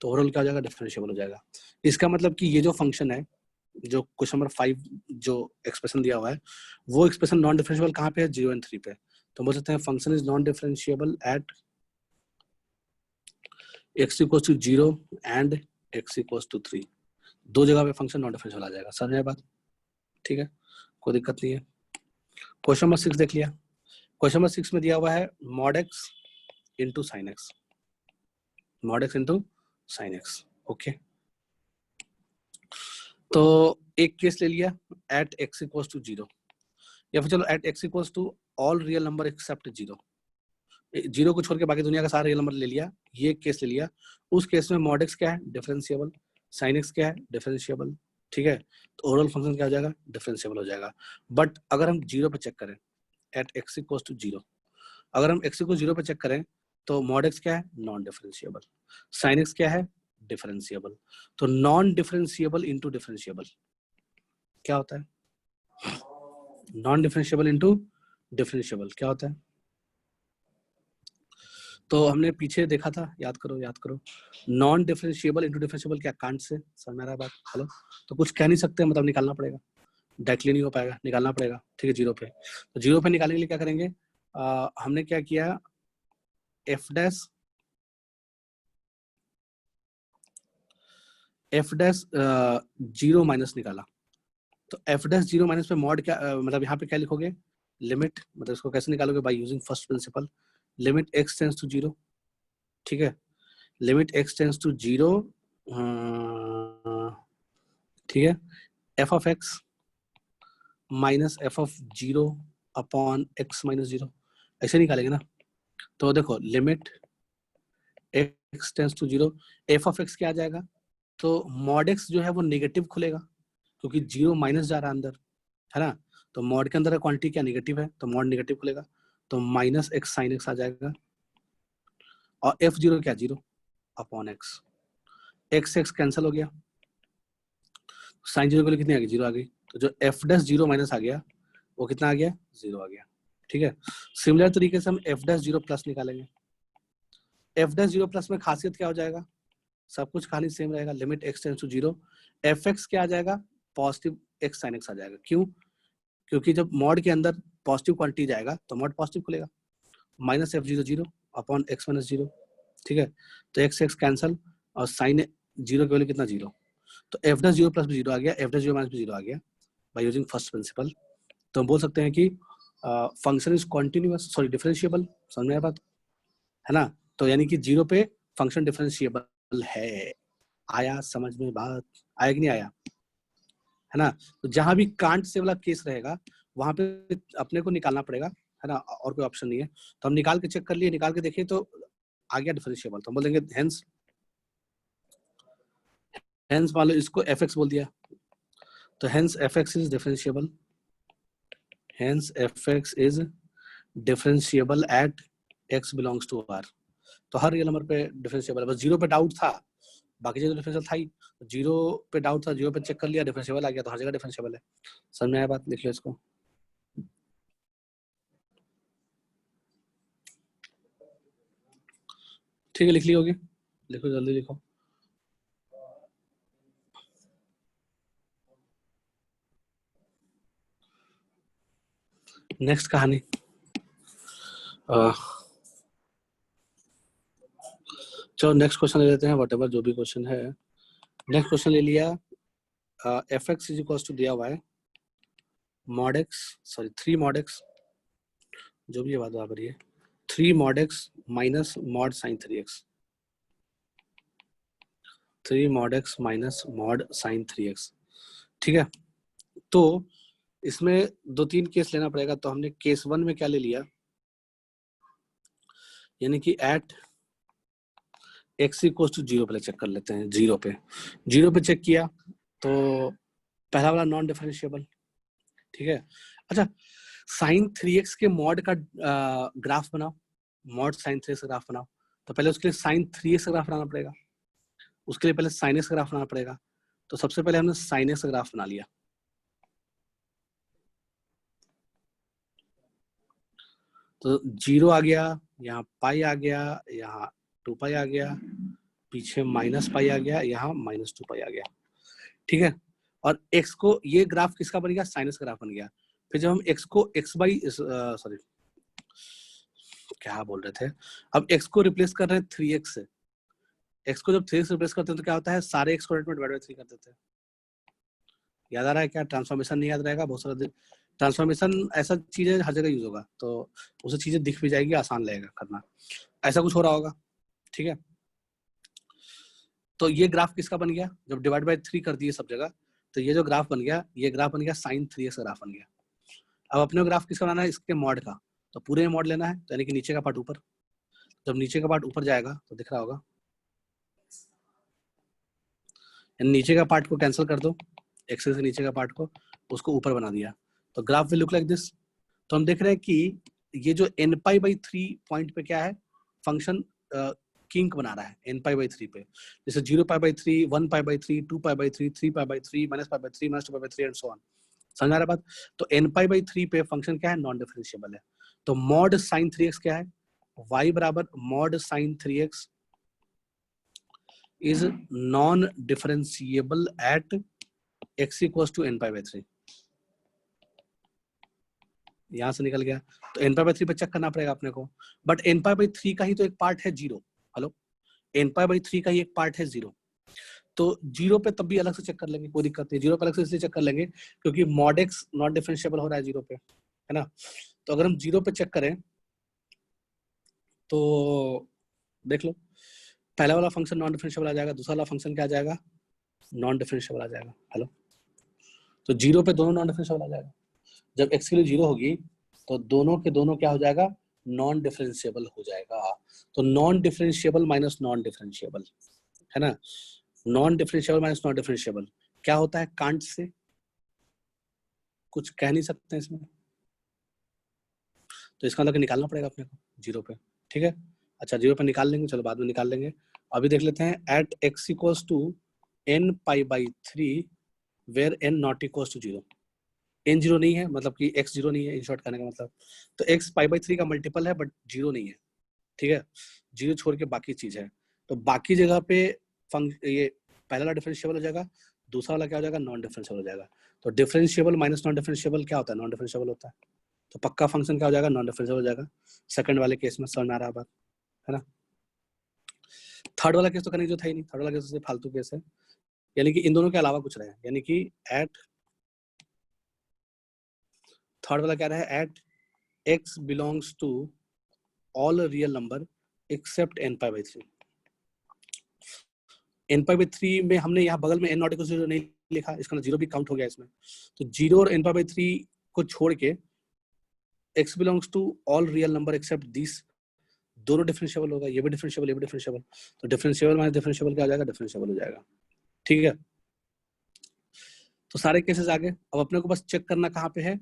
तो ओवरऑल क्या हो जाएगा, डिफरेंशिएबल हो जाएगा। इसका मतलब कि ये जो फंक्शन है, जो क्वेश्चन नंबर 5 जो एक्सप्रेशन दिया हुआ है, वो एक्सप्रेशन नॉन डिफरेंशिएबल कहाँ पे है, 0 एंड 3 पे, तो बोल सकते हैं function is non differentiable at x equals to 0 and x equals to 3, दो जगह पे फंक्शन नॉन डिफरेंशिएबल आ जाएगा, समझ में बात, ठीक है, कोई दिक्कत नहीं है। क्वेश्चन नंबर 6 देख लिया, क्वेश्चन नंबर 6 में दिया हुआ है mod x into sine x, mod x into sine x, okay. तो एक केस ले लिया एट x इक्वल्स टू 0, या फिर चलो at x equals to all real number except 0, 0 को छोड़ के बाकी दुनिया का सारा रियल नंबर ले लिया, ये केस ले लिया। उस केस में मॉड x क्या है, डिफरेंशिएबल, साइन x क्या है, डिफरेंशिएबल, ठीक है, तो ओवरऑल फंक्शन क्या हो जाएगा, डिफरेंशिएबल हो जाएगा। बट अगर हम 0 पे चेक करें, एट x इक्वल्स टू 0, अगर हम x को 0 पे चेक करें तो मॉड x क्या है, नॉन डिफरेंशिएबल, साइन x क्या है, डिफरेंशिएबल, तो नॉन डिफरेंशिएबल इनटू डिफरेंशिएबल क्या होता है, नॉन डिफरेंशिएबल इनटू डिफरेंशिएबल क्या होता है। तो हमने पीछे देखा था, याद करो याद करो, नॉन डिफरेंशिएबल इनटू डिफरेंशिएबल क्या, कांट से, समझ में आ रहा है बात, हेलो। तो कुछ कह नहीं सकते, मतलब निकालना पड़ेगा, डायरेक्टली नहीं हो पाएगा, निकालना पड़ेगा, ठीक है। 0 पे, तो 0 पे निकालने के लिए क्या करेंगे, हमने क्या किया, एफ डैश 0 माइनस निकाला, तो एफ डैश 0 माइनस पे मॉड क्या, मतलब यहाँ पे क्या लिखोगे, लिमिट, मतलब इसको कैसे निकालोगे, by using first principle, limit x tends to 0, ठीक है, लिमिट x टेंड्स टू 0, ठीक है, f of x minus f of 0 upon x minus zero, ऐसे निकालेंगे ना। तो देखो limit x tends to zero, f of x क्या आ जाएगा, तो मॉड एक्स जो है वो नेगेटिव खुलेगा क्योंकि जीरो माइनस जा रहा है अंदर, है ना। तो मॉड के अंदर का क्वांटिटी क्या नेगेटिव है, तो मॉड नेगेटिव खुलेगा, तो माइनस एक्स साइन एक्स आ जाएगा। और एफ जीरो क्या, zero upon x, x x cancel हो गया, साइन जीरो के लिए कितनी आ गई, जीरो आ गई। तो जो एफ डैश जीरो माइनस आ गया वो कितना आ गया, जीरो आ गया। ठीक है, सिमिलर तरीके से हम एफ डैश जीरो प्लस निकालेंगे। एफ डैश जीरो प्लस में खासियत क्या हो जाएगा, सब कुछ कहानी सेम रहेगा, limit x tends to zero, f x क्या आ जाएगा, पॉजिटिव एक्स साइन एक्स आ जाएगा। क्यों, क्योंकि जब मॉड के अंदर पॉजिटिव क्वांटिटी जाएगा तो मॉड पॉजिटिव खुलेगा, minus F zero zero upon x minus zero. ठीक है, तो एक्स एक्स कैंसल और साइन जीरो की वैल्यू कितना, जीरो। तो एफ डैश जीरो प्लस भी जीरो आ गया, एफ डैश जीरो माइनस भी जीरो आ गया बाय यूजिंग फर्स्ट प्रिंसिपल। तो हम बोल सकते हैं कि function is continuous, sorry differentiable, समझ में आया बात, है ना। तो यानी कि जीरो पे फंक्शन डिफरेंशिएबल है। आया समझ में बात, आया कि नहीं आया, है ना। तो जहां भी कांट से वाला केस रहेगा वहां पे अपने को निकालना पड़ेगा, है ना, और कोई ऑप्शन नहीं है। तो हम निकाल के चेक कर लिए, निकाल के देखे तो आ गया डिफरेंशिएबल, तो हम बोलेंगे हेंस, हेंस मान लो इसको एफ एक्स बोल दिया, तो hence f x is differentiable, hence f x is differentiable at x belongs to R. तो हर रियल नंबर पे डिफरेंशिएबल है, बस जीरो पे डाउट था, बाकी जगह डिफरेंशियल था ही। जीरो पे डाउट था, जीरो पे चेक कर लिया डिफरेंशिएबल आ गया, तो हर जगह डिफरेंशिएबल है। समझ में आया बात, लिख लो इसको। ठीक है, लिख ली होगी, लिखो जल्दी लिखो। नेक्स्ट कहानी, चलो नेक्स्ट क्वेश्चन ले लेते हैं, व्हाटएवर जो भी क्वेश्चन है। नेक्स्ट क्वेश्चन ले लिया, f x is equal to दिया हुआ है mod x, sorry 3 mod x, जो भी ये बात बराबर है, 3 mod x minus mod sine 3x, 3 mod x minus mod sine 3x। ठीक है, तो इसमें 2-3 केस लेना पड़ेगा। तो हमने केस 1 में क्या ले लिया, यानी कि at x equal to zero पे चेक कर लेते हैं, जीरो पे चेक किया तो पहला वाला नॉन डिफरेंशिएबल। ठीक है, अच्छा साइन 3x के मॉड का ग्राफ बनाओ, मॉड साइन 3x का ग्राफ बनाओ। तो पहले उसके लिए साइन 3x का ग्राफ बनाना पड़ेगा, उसके लिए पहले साइन एक्स का ग्राफ बनाना पड़ेगा। तो सबसे पहले हमने साइन एक्स का ग्राफ बना लिया, तो जीरो आ गया, यहाँ पाई आ गया, यहाँ 2 पाई आ गया, पीछे माइनस पाई आ गया, यहाँ माइनस 2 पाई आ गया। ठीक है, और x को, ये ग्राफ किसका बन गया, साइन एक्स का ग्राफ बन गया। फिर जब हम x को x बाई, सॉरी क्या बोल रहे थे, अब x को रिप्लेस कर रहे हैं 3x से। x को जब 3x रिप्लेस करते हैं तो क्या होता है, सारे x को डिवाइड बाय 3 कर देते हैं। याद आ रहा है क्या, ट्रांसफॉर्मेशन नहीं याद रहेगा, बहुत सारा ट्रांसफॉर्मेशन ऐसा चीज है हर जगह यूज होगा, तो उसे चीजें दिख भी जाएगी, आसान लगेगा करना, ऐसा कुछ हो रहा होगा। ठीक है, तो ये ग्राफ किसका बन गया, जब डिवाइड बाय 3 कर दिए सब जगह, तो ये जो ग्राफ बन गया, ये ग्राफ बन गया साइन 3x का ग्राफ बन गया। अब अपने ग्राफ किसका बनाना है, इसके मॉड का, तो पूरे मॉड लेना है, यानी कि नीचे का पार्ट ऊपर। जब नीचे का पार्ट ऊपर जाएगा तो दिख रहा होगा, नीचे का पार्ट को कैंसिल कर दो, एक्सेस से नीचे का पार्ट को, उसको ऊपर बना दिया, तो graph will look like this. तो हम देख रहे हैं कि ये जो n पाई बाई 3 पॉइंट पे क्या है, फंक्शन किंक बना रहा है n पाई बाई 3 पे, जैसे 0 पाई by 3, 1 pi by 3, 2 pi by 3, 3 pi by 3, minus pi by 3, minus 2 pi by 3 and so on. समझ आ रहा बात। तो n पाई बाई 3 पे फंक्शन क्या है, नॉन डिफरेंशिएबल है। तो मॉड साइन 3x क्या है, y बराबर mod sine 3x is non-differentiable at x equals to n pi by 3। यहां से निकल गया, तो n pi by 3 पे चेक करना पड़ेगा अपने को, बट n pi by 3 का ही तो एक पार्ट है zero. Hello, n pi by 3 का ही एक पार्ट है जीरो, तो जीरो पे तब भी अलग से चेक कर लेंगे, कोई दिक्कत नहीं। जीरो पे अलग से इसलिए चेक कर लेंगे क्योंकि मॉड एक्स नॉट डिफरेंशिएबल हो रहा है जीरो पे, है ना। तो अगर हम जीरो पे चेक करें तो देख लो, पहला वाला फंक्शन नॉन डिफरेंशिएबल आ जाएगा, दूसरा वाला फंक्शन क्या आ जाएगा, नॉन डिफरेंशिएबल आ जाएगा। हेलो, तो जीरो पे दोनों नॉन डिफरेंशिएबल आ जाएगा। जब x की वैल्यू जीरो होगी तो दोनों के दोनों क्या हो जाएगा, नॉन डिफरेंशिएबल हो जाएगा। तो non differentiable minus non differentiable, है ना, non differentiable minus non differentiable क्या होता है, कांट से कुछ कह नहीं सकते इसमें, तो इसका मतलब निकालना पड़ेगा अपने को जीरो पे, ठीक है। अच्छा जीरो पे निकाल लेंगे, चलो बाद में निकाल लेंगे, अभी देख लेते हैं। At x equals to n pi by 3 where n not equals to zero, n zero नहीं है, मतलब कि x जीरो नहीं है, इन शॉर्ट करने का मतलब, तो x पाई बाई 3 का मल्टीपल है बट जीरो नहीं है, ठीक है, जीरो छोड़ के बाकी चीज है, तो बाकी जगह पे ये पहला वाला डिफरेंशिएबल हो जाएगा, दूसरा वाला क्या हो जाएगा, नॉन डिफरेंशिएबल हो जाएगा। तो डिफरेंशिएबल माइनस नॉन डिफरेंशिएबल क्या होता है, नॉन डिफरेंशिएबल होता है, तो पक्का फंक्शन क्या हो जाएगा, नॉन डिफरेंशिएबल हो जाएगा। सेकंड वाले केस में समझ में आ रहा है बात, है ना। थर्ड वाला केस तो करने जो था ही नहीं, थर्ड वाला केस से फालतू केस है, यानी कि इन दोनों के अलावा कुछ रहे, यानी कि एट थर्ड वाला क्या रहा है, at x belongs to all real number except n pi by 3। n pi by 3 में हमने यहाँ बगल में n नॉट इक्वल टू 0 नहीं लिखा, इसका मतलब जीरो भी काउंट हो गया इसमें, तो जीरो और n पाई बाई 3 को छोड़ के x belongs to all real number except this, दोनों डिफरेंशिएबल होगा, ये भी डिफरेंशिएबल, ये भी डिफरेंशिएबल, तो डिफरेंशिएबल माइनस डिफरेंशिएबल क्या हो जाएगा, डिफरेंशिएबल हो जाएगा, ठीक है। तो सारे केसेस आगे, अब अपने को बस चेक करना कहाँ पे है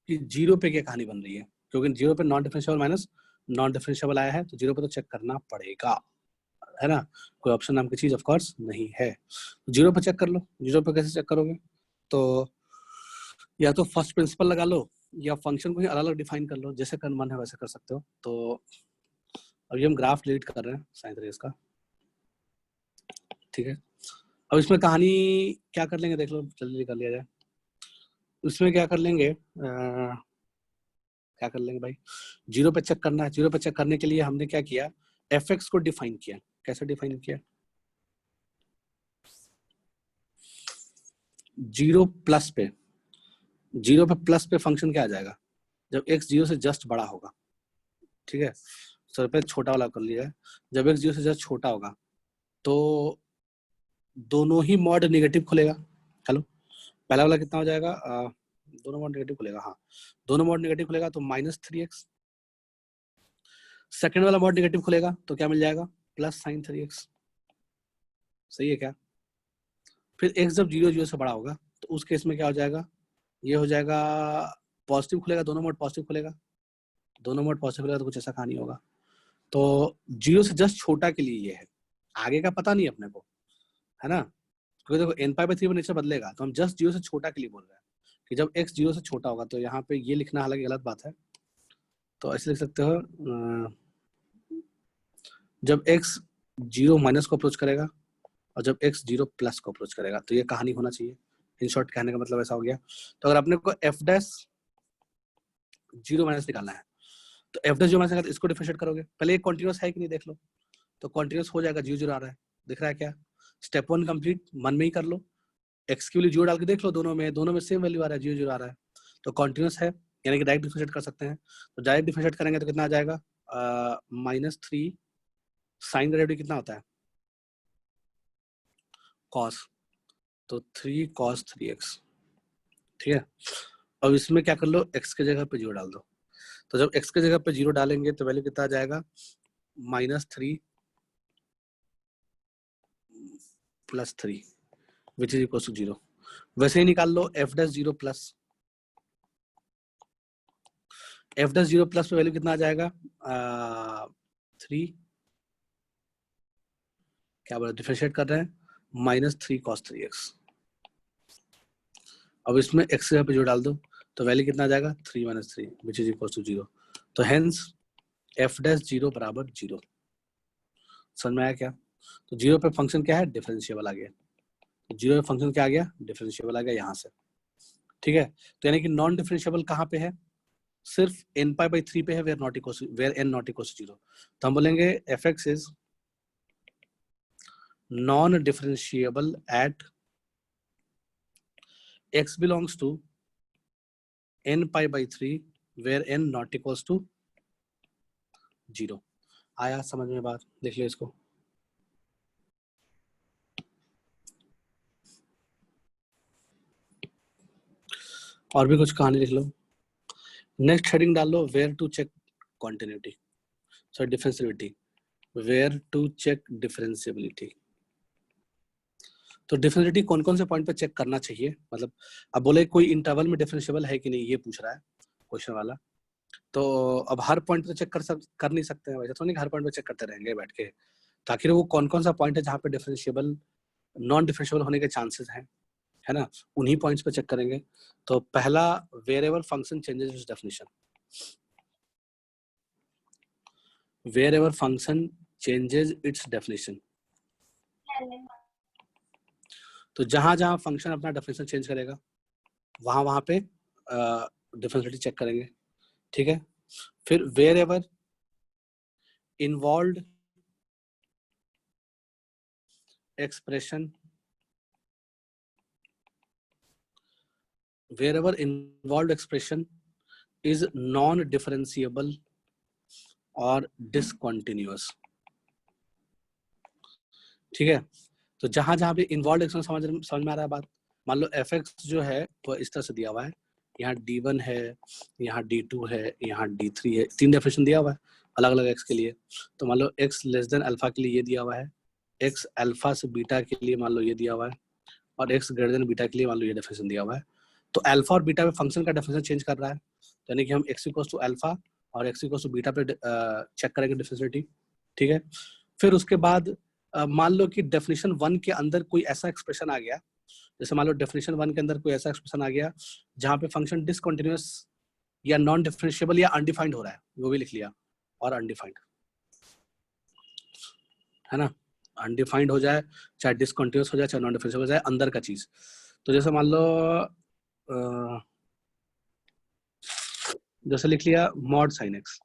कि जीरो पे क्या कहानी बन रही है, क्योंकि जीरो पे non differentiable minus non differentiable आया है, तो जीरो पे तो चेक करना पड़ेगा, है ना, कोई ऑप्शन नाम की चीज ऑफ कोर्स नहीं है। जीरो पे चेक कर लो, जीरो पे कैसे चेक करोगे, तो या तो फर्स्ट प्रिंसिपल लगा लो या फंक्शन को ही अलग अलग डिफाइन कर लो, जैसे कर मन है वैसे कर सकते हो। तो अभी हम ग्राफ डिलीट कर रहे हैं साइंस रेस का, ठीक है। अब इसमें कहानी क्या कर लेंगे, देख लो जल्दी कर लिया जाए। इसमें क्या कर लेंगे, क्या कर लेंगे भाई, जीरो पे चेक करना है, जीरो पे चेक करने के लिए हमने क्या किया, एफ एक्स को डिफाइन किया, कैसे डिफाइन किया, जीरो प्लस पे, जीरो पे प्लस पे फंक्शन क्या आ जाएगा, जब x जीरो से जस्ट बड़ा होगा, ठीक है, सर पे छोटा वाला कर लिया है, जब x जीरो से जस्ट छोटा होगा तो दोनों ही मॉड नेगेटिव खुलेगा, चलो पहला वाला कितना हो जाएगा, दोनों मॉड नेगेटिव खुलेगा, हाँ दोनों मॉड नेगेटिव खुलेगा तो -3x, सेकंड वाला मॉड नेगेटिव खुलेगा तो क्या मिल जाएगा, +sin3x, सही है क्या। फिर x जब जीरो जीरो से बड़ा होगा तो उस केस में क्या हो जाएगा, ये हो जाएगा पॉजिटिव खुलेगा, दोनों मोड पॉजिटिव खुलेगा, दोनों मोड पॉजिटिव खुलेगा तो कुछ ऐसा कहानी होगा। तो जीरो से जस्ट छोटा के लिए ये है, आगे का पता नहीं अपने को, है ना, क्योंकि देखो n पाई बाई 3 में नेचर बदलेगा, तो हम जस्ट जीरो से छोटा के लिए बोल रहे हैं कि जब x जीरो से छोटा होगा, तो यहाँ पे ये लिखना हालांकि गलत बात है, तो ऐसे लिख सकते हो जब x जीरो माइनस को अप्रोच करेगा और जब x जीरो प्लस को अप्रोच करेगा, तो ये कहानी होना चाहिए, इन शॉर्ट कहने का मतलब ऐसा हो गया। तो अगर अपने को f डैश जीरो माइनस निकालना है तो f डैश जीरो माइनस निकालना, इसको डिफरेंशिएट करोगे, पहले एक कॉन्टिन्यूस है कि नहीं देख लो, तो कॉन्टिन्यूस हो जाएगा, जीरो जीरो आ रहा है, दिख रहा है क्या, स्टेप वन कंप्लीट, मन में ही कर लो, x के लिए जीरो डाल के देख लो, दोनों में सेम वैल्यू आ रहा है, जीरो जीरो आ रहा है, तो कॉन्टिन्यूस है, यानी कि डायरेक्ट डिफरेंशिएट कर सकते हैं, तो डायरेक्ट डिफरेंशिएट करेंगे तो कितना आ जाएगा, -3 साइन का डेरिवेटिव कितना होता है, कॉस, तो 3 cos 3x, ठीक है। अब इसमें क्या कर लो, x के जगह पे जीरो डाल दो, तो जब x के जगह पे जीरो डालेंगे तो वैल्यू कितना आ जाएगा, -3 + 3 विच इज इक्वल टू 0। वैसे ही निकाल लो f dash zero plus, f dash zero plus पे वैल्यू कितना आ जाएगा, 3, क्या बोला डिफरेंशिएट कर रहे हैं, -3 cos 3x। अब इसमें x पे जो डाल दो तो वैल्यू कितना आ जाएगा, 3 - 3 विच इज इक्वल टू 0। तो हेंस f डैश जीरो बराबर 0, समझ में आया क्या। तो जीरो पे फंक्शन क्या है, डिफरेंशिएबल आ गया, तो जीरो पे फंक्शन क्या आ गया, डिफरेंशिएबल आ गया यहाँ से, ठीक है। तो यानी कि नॉन डिफरेंशिएबल कहाँ पे है, सिर्फ n पाई बाई 3 पे है, where n not equal to 0, तो हम बोलेंगे f(x) is non differentiable at x belongs to n pi by 3 where n not equals to 0। आया समझ में बात, देख लो इसको, और भी कुछ कहानी लिख लो। नेक्स्ट हेडिंग डाल लो where to check continuity, sorry differentiability, where to check differentiability. तो डिफरेंशियबिलिटी कौन कौन से पॉइंट पे चेक करना चाहिए, मतलब अब बोले कोई इंटरवल में डिफरेंशिएबल है कि नहीं, ये पूछ रहा है क्वेश्चन वाला। तो अब हर पॉइंट पे चेक कर नहीं सकते हैं, वैसे तो नहीं हर पॉइंट पे चेक करते रहेंगे बैठ के, तो आखिर वो कौन कौन सा पॉइंट है जहाँ पे डिफरेंशिएबल नॉन डिफरेंशिएबल होने के चांसेस हैं, है ना, उन्हीं पॉइंट्स पे चेक करेंगे। तो पहला, wherever function changes it's definition, wherever function changes it's definition, तो जहां जहां फंक्शन अपना डेफिनेशन चेंज करेगा वहां वहां पे डिफरेंशियलिटी चेक करेंगे, ठीक है। फिर wherever involved expression, wherever involved expression is non-differentiable or discontinuous, ठीक है। तो जहां जहां भी इन्वॉल्व एक्सप्रेशन समझ में आ रहा है बात, मान लो एफ एक्स जो है वो इस तरह से दिया हुआ है, यहाँ D1 है, यहाँ D2 है, यहाँ D3 है, 3 डेफिनेशन दिया हुआ है अलग अलग एक्स के लिए। तो मान लो एक्स लेस देन अल्फा के लिए ये दिया हुआ है, एक्स अल्फा से बीटा के लिए मान लो ये दिया हुआ है, और एक्स ग्रेटर देन बीटा के लिए मान लो ये डेफिनेशन दिया हुआ है। तो अल्फा और बीटा में फंक्शन का डेफिनेशन चेंज कर रहा है, तो यानी कि हम एक्स इक्वल्स टू अल्फा और एक्स इक्वल्स टू बीटा पे चेक करेंगे डिफरेंशियलिटी, ठीक है। फिर उसके बाद मान लो कि डेफिनेशन 1 के अंदर कोई ऐसा एक्सप्रेशन आ गया, जैसे मान लो डेफिनेशन 1 के अंदर कोई ऐसा एक्सप्रेशन आ गया जहाँ पे फंक्शन डिसकंटिन्यूअस या नॉन डिफरेंशिएबल या अनडिफाइंड हो रहा है, वो भी लिख लिया, और अनडिफाइंड, है ना, अनडिफाइंड हो जाए, चाहे डिसकंटिन्यूअस हो जाए, चाहे नॉन डिफरेंशिएबल हो जाए, अंदर का चीज। तो जैसे मान लो जैसे लिख लिया मॉड साइन एक्स,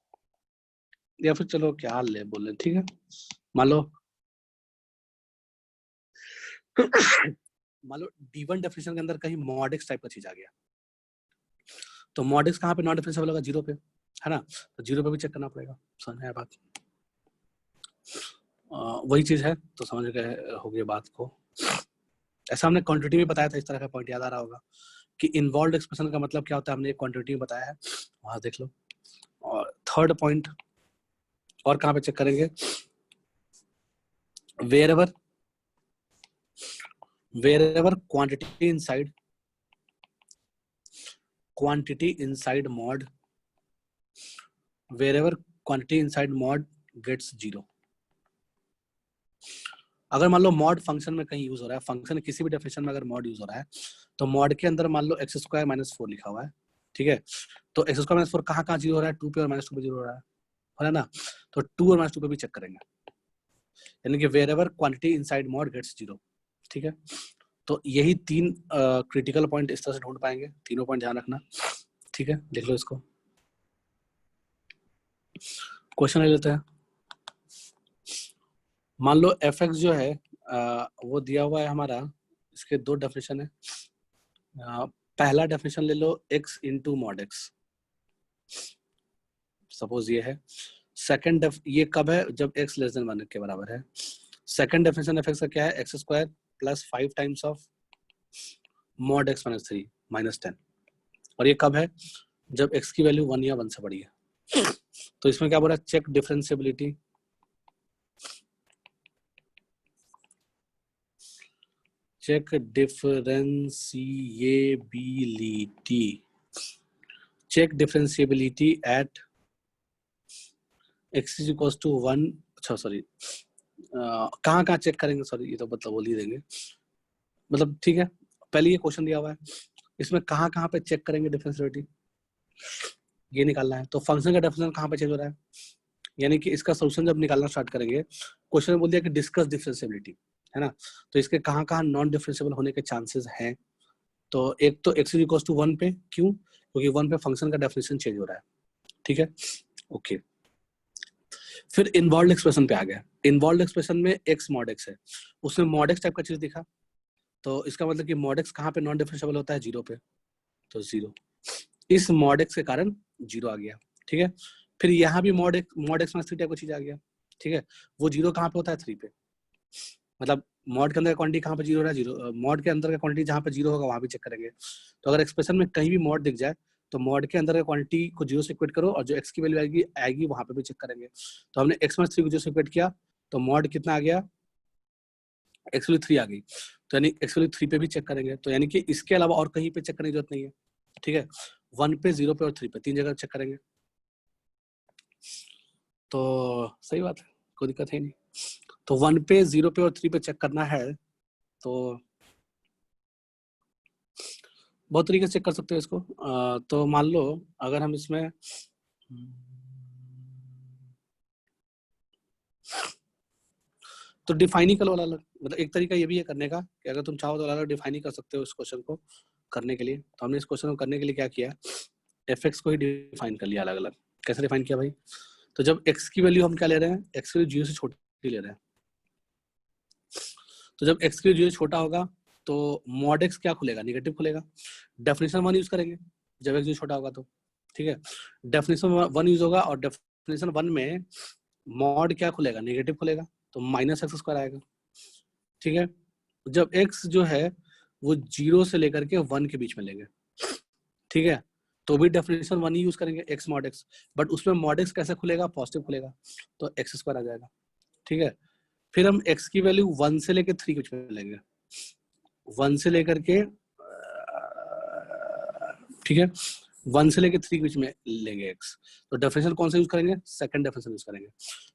या फिर चलो क्या ले बोले, ठीक है, मान लो मान लो D1 डेफिनेशन के अंदर कहीं मॉड एक्स टाइप का चीज आ गया, तो मॉड एक्स कहाँ पे नॉन डिफरेंशिएबल होगा, 0 पे, है ना, तो 0 पे भी चेक करना पड़ेगा। समझ में आया बात, वही चीज है, तो समझ गए होगी बात को। ऐसा हमने क्वांटिटी में बताया था, इस तरह का पॉइंट याद आ रहा होगा कि इन्वॉल्व एक्सप्रेशन का मतलब क्या होता है, हमने क्वांटिटी में बताया है, वहां देख लो। और थर्ड पॉइंट और कहाँ पे चेक करेंगे, wherever quantity inside mod, wherever quantity inside mod gets 0। अगर मान लो मॉड फंक्शन में कहीं यूज हो रहा है, फंक्शन किसी भी डेफिनेशन में अगर मॉड यूज हो रहा है, तो मॉड के अंदर मान लो एक्स स्क्वायर माइनस 4 लिखा हुआ है, ठीक है। तो एक्स स्क्वायर माइनस 4 कहाँ कहाँ 0 हो रहा है, 2 पे और माइनस 2 पे 0 हो रहा है ना, तो 2 और माइनस 2 पे भी चेक करेंगे, यानी कि wherever quantity inside mod gets 0, ठीक है। तो यही 3 क्रिटिकल पॉइंट इस तरह से ढूंढ पाएंगे, तीनों पॉइंट ध्यान रखना, ठीक है। देख लो इसको, क्वेश्चन ले लेते हैं। मान लो एफ एक्स जो है वो दिया हुआ है हमारा, इसके 2 डेफिनेशन है। पहला डेफिनेशन ले लो x into mod x, suppose ये है। सेकंड ये कब है, जब x लेस देन 1 के बराबर है। सेकंड डेफिनेशन एफ एक्स का क्या है, x square plus 5 times of mod x minus 3 minus 10, और ये कब है, जब x की वैल्यू 1 या 1 से बड़ी है। तो इसमें क्या बोल रहा है, check differentiability, check differentiability at x is equals to 1। अच्छा सॉरी, कहाँ कहाँ चेक करेंगे, सॉरी ये तो मतलब बोल ही देंगे, मतलब ठीक है। पहले ये क्वेश्चन दिया हुआ है, इसमें कहाँ कहाँ पे चेक करेंगे डिफरेंशियबिलिटी, ये निकालना है। तो फंक्शन का डेफिनेशन कहाँ पे चेंज हो रहा है, यानी कि इसका सोल्यूशन जब निकालना स्टार्ट करेंगे, क्वेश्चन में बोल दिया कि डिस्कस डिफरेंशियबिलिटी, है ना, तो इसके कहाँ कहाँ नॉन डिफरेंशिएबल होने के चांसेस हैं। तो एक तो x इज इक्वल्स टू 1 पे, क्यों, क्योंकि 1 पे फंक्शन का डेफिनेशन चेंज हो रहा है, ठीक है, ओके। फिर इन्वॉल्व एक्सप्रेशन पे आ गया, इन्वॉल्व एक्सप्रेशन में x मॉड x है, उसमें मॉड x टाइप का चीज दिखा, तो इसका मतलब कि मॉड x कहाँ पे नॉन डिफरेंशिएबल होता है, 0 पे, तो 0, इस मॉड x के कारण 0 आ गया, ठीक है। फिर यहाँ भी मॉड x माइनस 3 टाइप का चीज आ गया, ठीक है, वो 0 कहाँ पे होता है, 3 पे, मतलब मॉड के अंदर क्वांटिटी कहाँ पे 0 हो रहा है, 0 मॉड के अंदर का क्वांटिटी जहाँ पे 0 होगा वहां भी चेक करेंगे। तो अगर एक्सप्रेशन में कहीं भी मॉड दिख जाए तो मॉड के अंदर क्वांटिटी को 0 से इक्वेट करो और जो x की वैल्यू आएगी आएगी वहां पे भी चेक करेंगे। तो हमने x माइनस 3 को 0 से इक्वेट किया तो मॉड कितना आ गया, x वैल्यू 3 आ गई, तो यानी x वैल्यू 3 पे भी चेक करेंगे। तो यानी कि इसके अलावा और कहीं पे चेक करने की जरूरत नहीं है, ठीक है। 1 पे, 0 पे और 3 पे, 3 जगह चेक करेंगे। तो सही बात है, कोई दिक्कत है नहीं। तो 1 पे, 0 पे और 3 पे चेक करना है तो बहुत तरीके से चेक कर सकते हो इसको। तो मान लो अगर हम इसमें तो डिफाइनिकल वाला मतलब एक तरीका ये भी है करने का कि अगर तुम चाहो तो अलग डिफाइन ही कर सकते हो इस क्वेश्चन को करने के लिए। तो हमने इस क्वेश्चन को करने के लिए क्या किया, एफ को ही डिफाइन कर लिया अलग अलग। कैसे डिफाइन किया भाई, तो जब x की वैल्यू हम क्या ले रहे हैं, x की वैल्यू 0 से छोटी ले रहे हैं, तो जब x की वैल्यू 0 से छोटा होगा तो मॉड x क्या खुलेगा, निगेटिव खुलेगा। डेफिनेशन 1 यूज करेंगे जब x 0 छोटा होगा तो, ठीक है। डेफिनेशन 1 यूज होगा और डेफिनेशन 1 में मॉड क्या खुलेगा, नेगेटिव खुलेगा, तो माइनस एक्स स्क्वायर आएगा, ठीक है। जब x जो है वो 0 से लेकर के 1 के बीच में लेंगे, ठीक है, तो भी डेफिनेशन 1 ही यूज करेंगे, x मॉड x, बट उसमें मॉड x कैसे खुलेगा, पॉजिटिव खुलेगा, तो एक्स स्क्वायर आ जाएगा, ठीक है। फिर हम x की वैल्यू 1 से लेकर 3 के बीच में लेंगे, 1 से लेकर के ठीक है 1 से लेकर 3 के बीच में लेंगे x, तो डेफिनेशन कौन सा यूज करेंगे, सेकंड डेफिनेशन यूज करेंगे।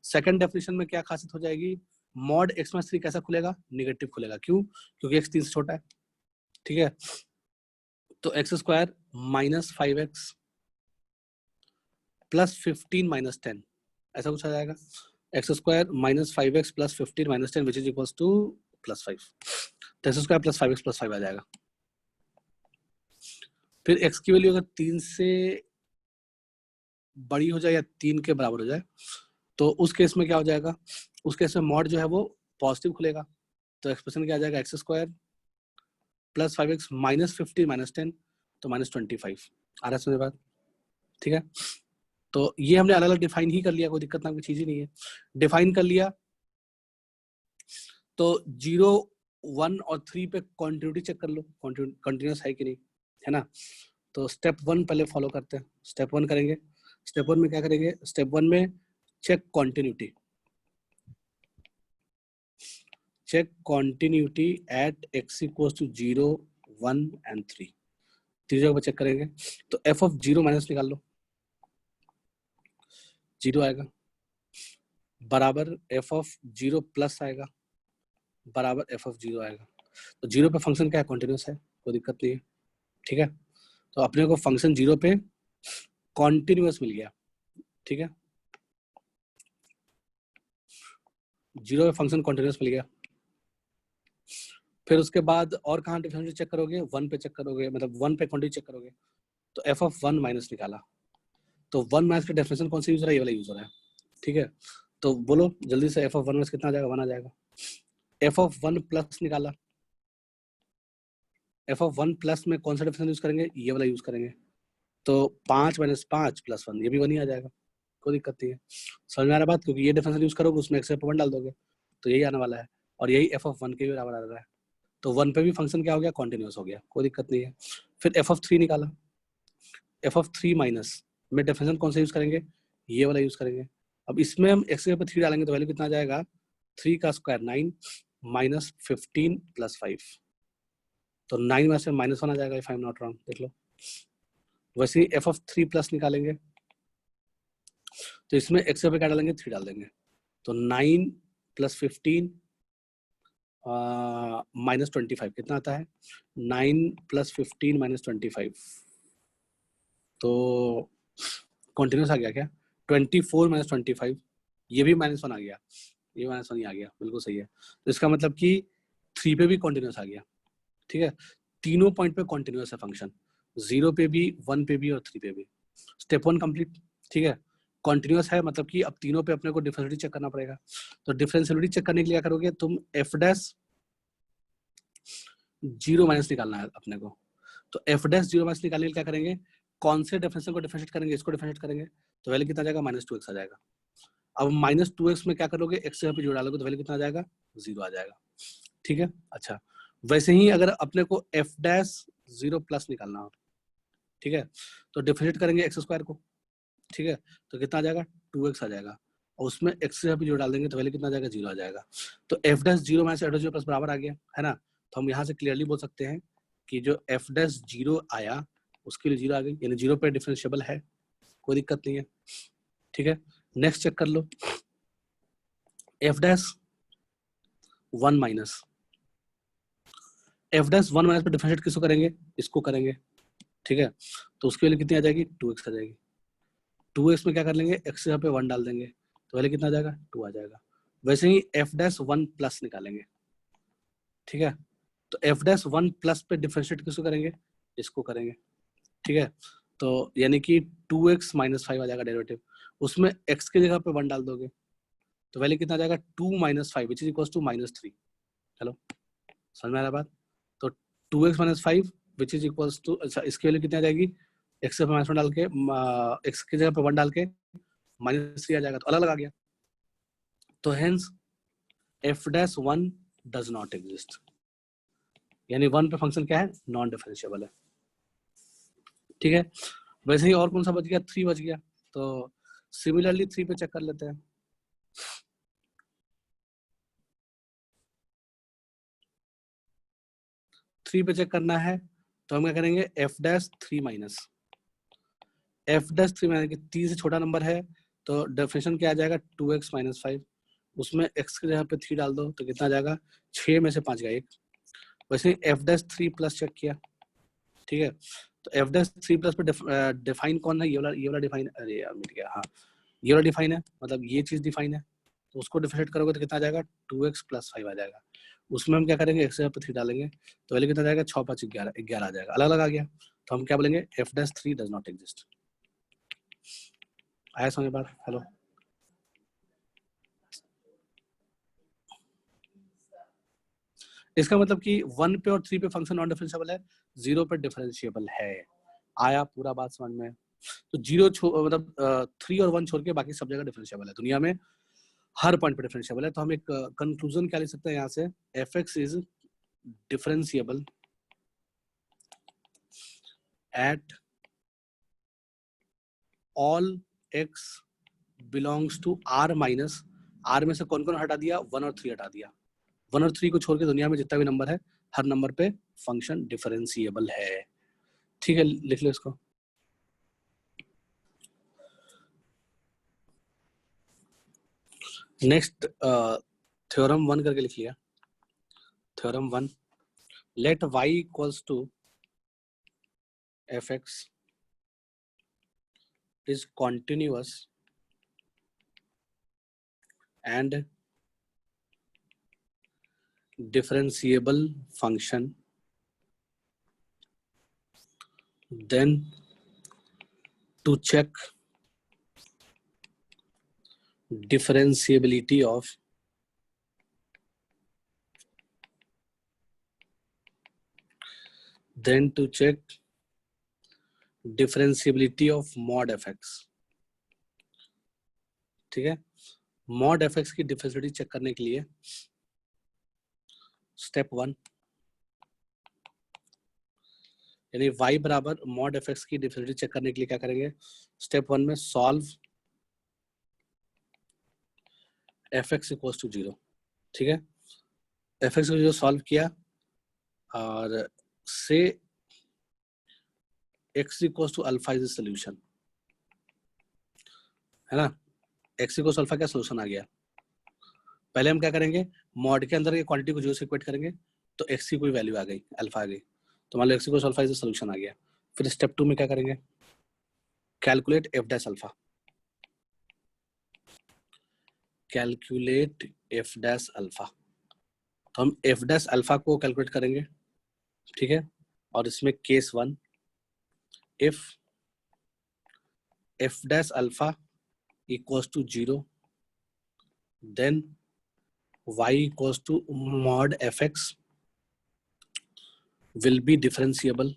सेकंड डेफिनेशन में क्या खासियत हो जाएगी, मॉड x माइनस 3 कैसा खुलेगा, निगेटिव खुलेगा, क्यों, क्योंकि x 3 से छोटा है, ठीक है। तो x square minus 5x plus 15 minus 10 ऐसा कुछ आ जाएगा, x square minus 5x plus 15 minus 10 which is equals two plus 5, तो x square plus 5x plus 5 आ जाएगा। फिर x की वैल्यू अगर 3 से बड़ी हो जाए या 3 के बराबर हो जाए तो उस केस में क्या हो जाएगा, उस केस में मॉड जो है वो पॉजिटिव खुलेगा, तो एक्सप्रेशन क्या आ जाएगा, x square plus 5x minus 15 minus 10 तो माइनस 25 आ रहा है समझ बात, ठीक है। तो ये हमने अलग अलग डिफाइन ही कर लिया, कोई दिक्कत ना कोई चीज ही नहीं है, डिफाइन कर लिया। तो 0, 1 और 3 पे कॉन्टिन्यूटी चेक कर लो, कंटिन्यूस है कि नहीं, है ना। तो स्टेप 1 पहले फॉलो करते हैं, स्टेप 1 करेंगे। स्टेप 1 में क्या करेंगे, स्टेप 1 में check continuity, check continuity at x equals to 0, 1 and 3, 3 जगह पर चेक करेंगे। तो f ऑफ 0 माइनस निकाल लो, 0 आएगा, बराबर f ऑफ 0 प्लस आएगा, बराबर f ऑफ 0 आएगा। तो 0 पे फंक्शन क्या है, कॉन्टिन्यूस है, कोई दिक्कत नहीं है, ठीक है। तो अपने को फंक्शन 0 पे कॉन्टिन्यूस मिल गया, ठीक है, 0 पे फंक्शन कॉन्टिन्यूस मिल गया। फिर उसके बाद और कहाँ डिफरेंशियल चेक करोगे, 1 पे चेक करोगे, मतलब 1 पे क्वांटिटी चेक करोगे, तो f ऑफ 1 माइनस निकाला, तो 1 माइनस का डेफिनेशन कौन सा यूज हो रहा है, ये वाला यूज हो रहा है, ठीक है। तो बोलो जल्दी से f ऑफ 1 माइनस कितना आ जाएगा, 1 आ जाएगा। f ऑफ 1 प्लस निकाला, f ऑफ 1 प्लस में कौन सा डेफिनेशन यूज करेंगे, ये वाला यूज करेंगे, तो 5 माइनस 5 प्लस 1 ये भी 1 ही आ जाएगा, कोई दिक्कत नहीं है, समझ में आ रहा बात, क्योंकि ये डेफिनेशन यूज करोगे उसमें x पे 1 डाल दोगे तो यही आने वाला है, और यही f ऑफ 1 के भी बराबर आ रहा है, तो 1 पे भी फंक्शन क्या हो गया, कॉन्टिन्यूस हो गया, कोई दिक्कत नहीं है। फिर f ऑफ 3 निकाला, f ऑफ 3 माइनस में डेफिनेशन कौन सा यूज करेंगे, ये वाला यूज करेंगे। अब इसमें हम x के ऊपर 3 डालेंगे तो वैल्यू कितना आ जाएगा, 3 का स्क्वायर 9 माइनस 15 प्लस 5, तो 9 में से माइनस 1 आ जाएगा, if I am not wrong, देख लो। वैसे ही f ऑफ 3 प्लस निकालेंगे तो इसमें x के ऊपर क्या डालेंगे, 3 डाल देंगे, तो 9 प्लस 15 माइनस 25 कितना आता है, 9 प्लस 15 माइनस 25, तो कॉन्टिन्यूस आ गया क्या, 24 माइनस 25, ये भी -1 आ गया, ये -1 ही आ गया, बिल्कुल सही है। तो इसका मतलब कि 3 पे भी कॉन्टिन्यूस आ गया, ठीक है, तीनों पॉइंट पे कॉन्टिन्यूस है फंक्शन, 0 पे भी, 1 पे भी और 3 पे भी। स्टेप 1 कंप्लीट, ठीक है, कॉन्टिन्यूस है मतलब कि अब तीनों पे अपने को डिफरेंशियलिटी चेक करना पड़ेगा। तो डिफरेंशियलिटी चेक करने के लिए क्या करोगे तुम, f डैश 0 माइनस निकालना है अपने को, तो f डैश 0 माइनस निकालने के लिए क्या करेंगे, कौन से डिफरेंशियल को डिफरेंशिएट करेंगे, इसको डिफरेंशिएट करेंगे, तो वैल्यू कितना आ जाएगा, -2x आ जाएगा। अब -2x में क्या करोगे, x से यहाँ पे जोड़ डालोगे तो वैल्यू कितना आ जाएगा, 0 आ जाएगा, ठीक है। अच्छा, वैसे ही अगर अपने को f डैश 0 प्लस निकालना हो ठीक है, तो डिफरेंशिएट करेंगे एक्स स्क्वायर को, ठीक है, तो कितना आ जाएगा 2x आ जाएगा, और उसमें x से जो डाल देंगे तो वैल्यू कितना आ जाएगा 0 आ जाएगा। तो f dash 0 minus f dash 0 plus बराबर आ गया है ना, तो हम यहाँ से क्लियरली बोल सकते हैं कि जो f डैश 0 आया उसके लिए 0 आ गई, यानी 0 पे डिफरेंशिएबल है, कोई दिक्कत नहीं है। ठीक है, नेक्स्ट चेक कर लो, f dash 1 minus, f dash 1 minus पे डिफरेंशिएट किसको करेंगे, इसको करेंगे, ठीक है, तो उसकी वैल्यू कितनी आ जाएगी 2x आ जाएगी। 2x में क्या कर लेंगे, x से यहाँ पे 1 डाल देंगे तो वैल्यू कितना आ जाएगा 2 आ जाएगा। वैसे ही f डैश 1 प्लस निकालेंगे, ठीक है, तो f डैश 1 प्लस पे डिफरेंशिएट किसको करेंगे, इसको करेंगे, ठीक है, तो यानी कि 2x माइनस 5 आ जाएगा डेरिवेटिव, उसमें x की जगह पे 1 डाल दोगे तो वैल्यू कितना आ जाएगा 2 minus 5 which is equal to minus 3। चलो समझ में आ रहा बात, तो 2x minus 5 which is equal to, अच्छा इसकी वैल्यू कितनी आ जाएगी, x से माइनस 1 डाल के x की जगह पे 1 डाल के माइनस 3 आ जाएगा, तो अलग अलग आ गया, तो hence f dash 1 does not exist, यानी 1 पे फंक्शन क्या है, नॉन डिफरेंशिएबल है। ठीक है, वैसे ही और कौन सा बच गया, 3 बच गया, तो सिमिलरली 3 पे चेक कर लेते हैं। थ्री पे चेक करना है तो हम क्या करेंगे, f dash 3 minus, f dash 3 minus 3 से छोटा नंबर है तो डेफिनेशन क्या आ जाएगा 2x माइनस 5, उसमें x की जगह पे 3 डाल दो तो कितना आ जाएगा 6 में से 5 गया 1। वैसे ही f डैश 3 प्लस चेक किया, ठीक है, तो f डैश 3 प्लस पे डिफाइन कौन है, ये वाला डिफाइन, अरे यार मिट गया, हाँ ये वाला डिफाइन है, मतलब ये चीज डिफाइन है, तो उसको डिफरेंशिएट करोगे तो कितना आ जाएगा 2x प्लस 5 आ जाएगा, उसमें हम क्या करेंगे x पे 3 डालेंगे तो वैल्यू कितना आ जाएगा 6 5 11 आ जाएगा, अलग अलग आ गया, तो हम क्या बोलेंगे f dash 3 does not exist. आया समझ बात, हेलो, इसका मतलब कि 1 पे और 3 पे फंक्शन नॉन डिफरेंशिएबल है, 0 पे डिफरेंशिएबल है, आया पूरा बात समझ में, तो 0 मतलब 3 और 1 छोड़ के बाकी सब जगह डिफरेंशिएबल है, दुनिया में हर पॉइंट पे डिफरेंशिएबल है, तो हम एक कंक्लूजन क्या लिख सकते हैं यहाँ से, fx is differentiable at all x belongs to r minus, r में से कौन कौन हटा दिया, 1 और 3 हटा दिया, 1 और 3 को छोड़ के दुनिया में जितना भी नंबर है हर नंबर पे फंक्शन डिफरेंशिएबल है। ठीक है, लिख लो इसको। नेक्स्ट थ्योरम 1 करके लिख लिया, theorem 1, let y equals to fx is continuous and differentiable function, then to check differentiability of mod fx। ठीक है, mod fx की डिफरेंशिएबिलिटी चेक करने के लिए स्टेप 1, यानी y बराबर mod fx की डिफरेंशिएबिलिटी चेक करने के लिए क्या करेंगे, स्टेप 1 में सॉल्व fx इक्वल्स टू 0। ठीक है, fx को 0 सॉल्व किया और से x equals to alpha is the solution, है ना, x इक्वल्स अल्फा क्या सॉल्यूशन आ गया। पहले हम क्या करेंगे, मॉड के अंदर के क्वांटिटी को 0 से इक्वेट करेंगे तो x की कोई वैल्यू आ गई, अल्फा आ गई, तो मान लो x equals alpha is the solution आ गया। फिर स्टेप 2 में क्या करेंगे, calculate f dash alpha, calculate f dash alpha, तो हम f डैश अल्फा को कैलकुलेट करेंगे, ठीक है, और इसमें case 1, if f dash alpha equals to 0 then y equals to mod fx will be differentiable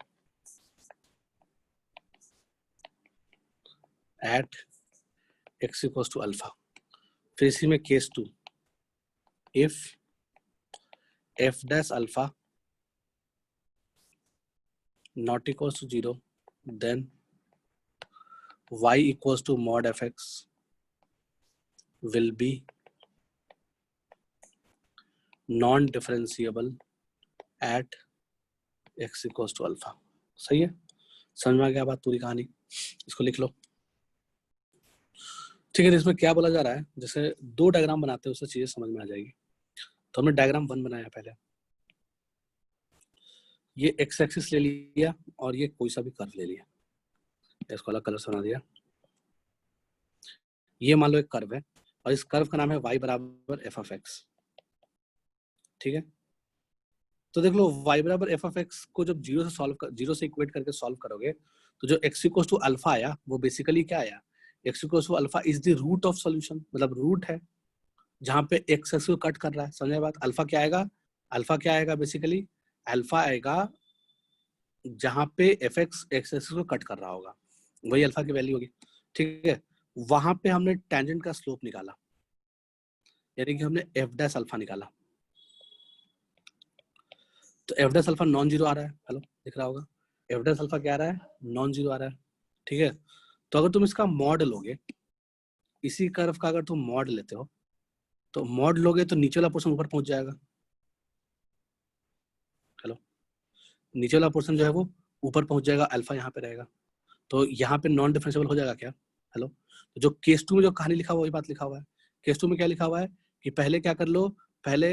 at x equals to alpha। फिर इसी में case 2, if f dash alpha not equals to 0 then y equals to mod fx will be non-differentiable at x equals to alpha. सही है, समझ में आ गया बात, पूरी कहानी, इसको लिख लो। ठीक है, इसमें क्या बोला जा रहा है, जैसे दो डायग्राम बनाते हैं उससे चीजें समझ में आ जाएगी। तो हमने डायग्राम 1 बनाया पहले, ये एक्स एक्सिस ले लिया और ये कोई सा भी कर्व ले लिया, इसको अलग कलर से बना दिया। ये मान लो एक कर्व है और इस कर्व का नाम है y बराबर एफ ऑफ एक्स। ठीक है, तो देख लो y बराबर एफ ऑफ एक्स को जब जीरो से इक्वेट करके सॉल्व करोगे तो जो x इक्वल्स टू अल्फा आया वो बेसिकली क्या आया, x equals to alpha is the root of solution, मतलब रूट है जहां पे x एक्सिस को कट कर रहा है। समझे बात? अल्फा क्या आएगा, अल्फा क्या आएगा बेसिकली, अल्फा आएगा जहां पे एफ एक्स एक्सिस को कट कर रहा होगा, वही अल्फा की वैल्यू होगी। ठीक है, वहां पे हमने टेंजेंट का स्लोप निकाला, यानी कि हमने एफ डैश अल्फा निकाला। तो f dash alpha non zero आ रहा है, हेलो दिख रहा होगा, एफ डैश अल्फा क्या आ रहा है, नॉन जीरो आ रहा है। ठीक है, तो अगर तुम इसका मॉड लोगे, इसी कर्व का अगर तुम मॉड लेते हो तो मॉड लोगे तो नीचे वाला पोर्शन ऊपर पहुंच जाएगा। हेलो, नीचे वाला पोर्शन जो है वो ऊपर पहुंच जाएगा, अल्फा यहाँ पे रहेगा, तो यहाँ पे नॉन डिफरेंशिएबल हो जाएगा क्या। हेलो, तो जो केस 2 में जो कहानी लिखा हुआ वही बात लिखा हुआ है। केस 2 में क्या लिखा हुआ है कि पहले क्या कर लो, पहले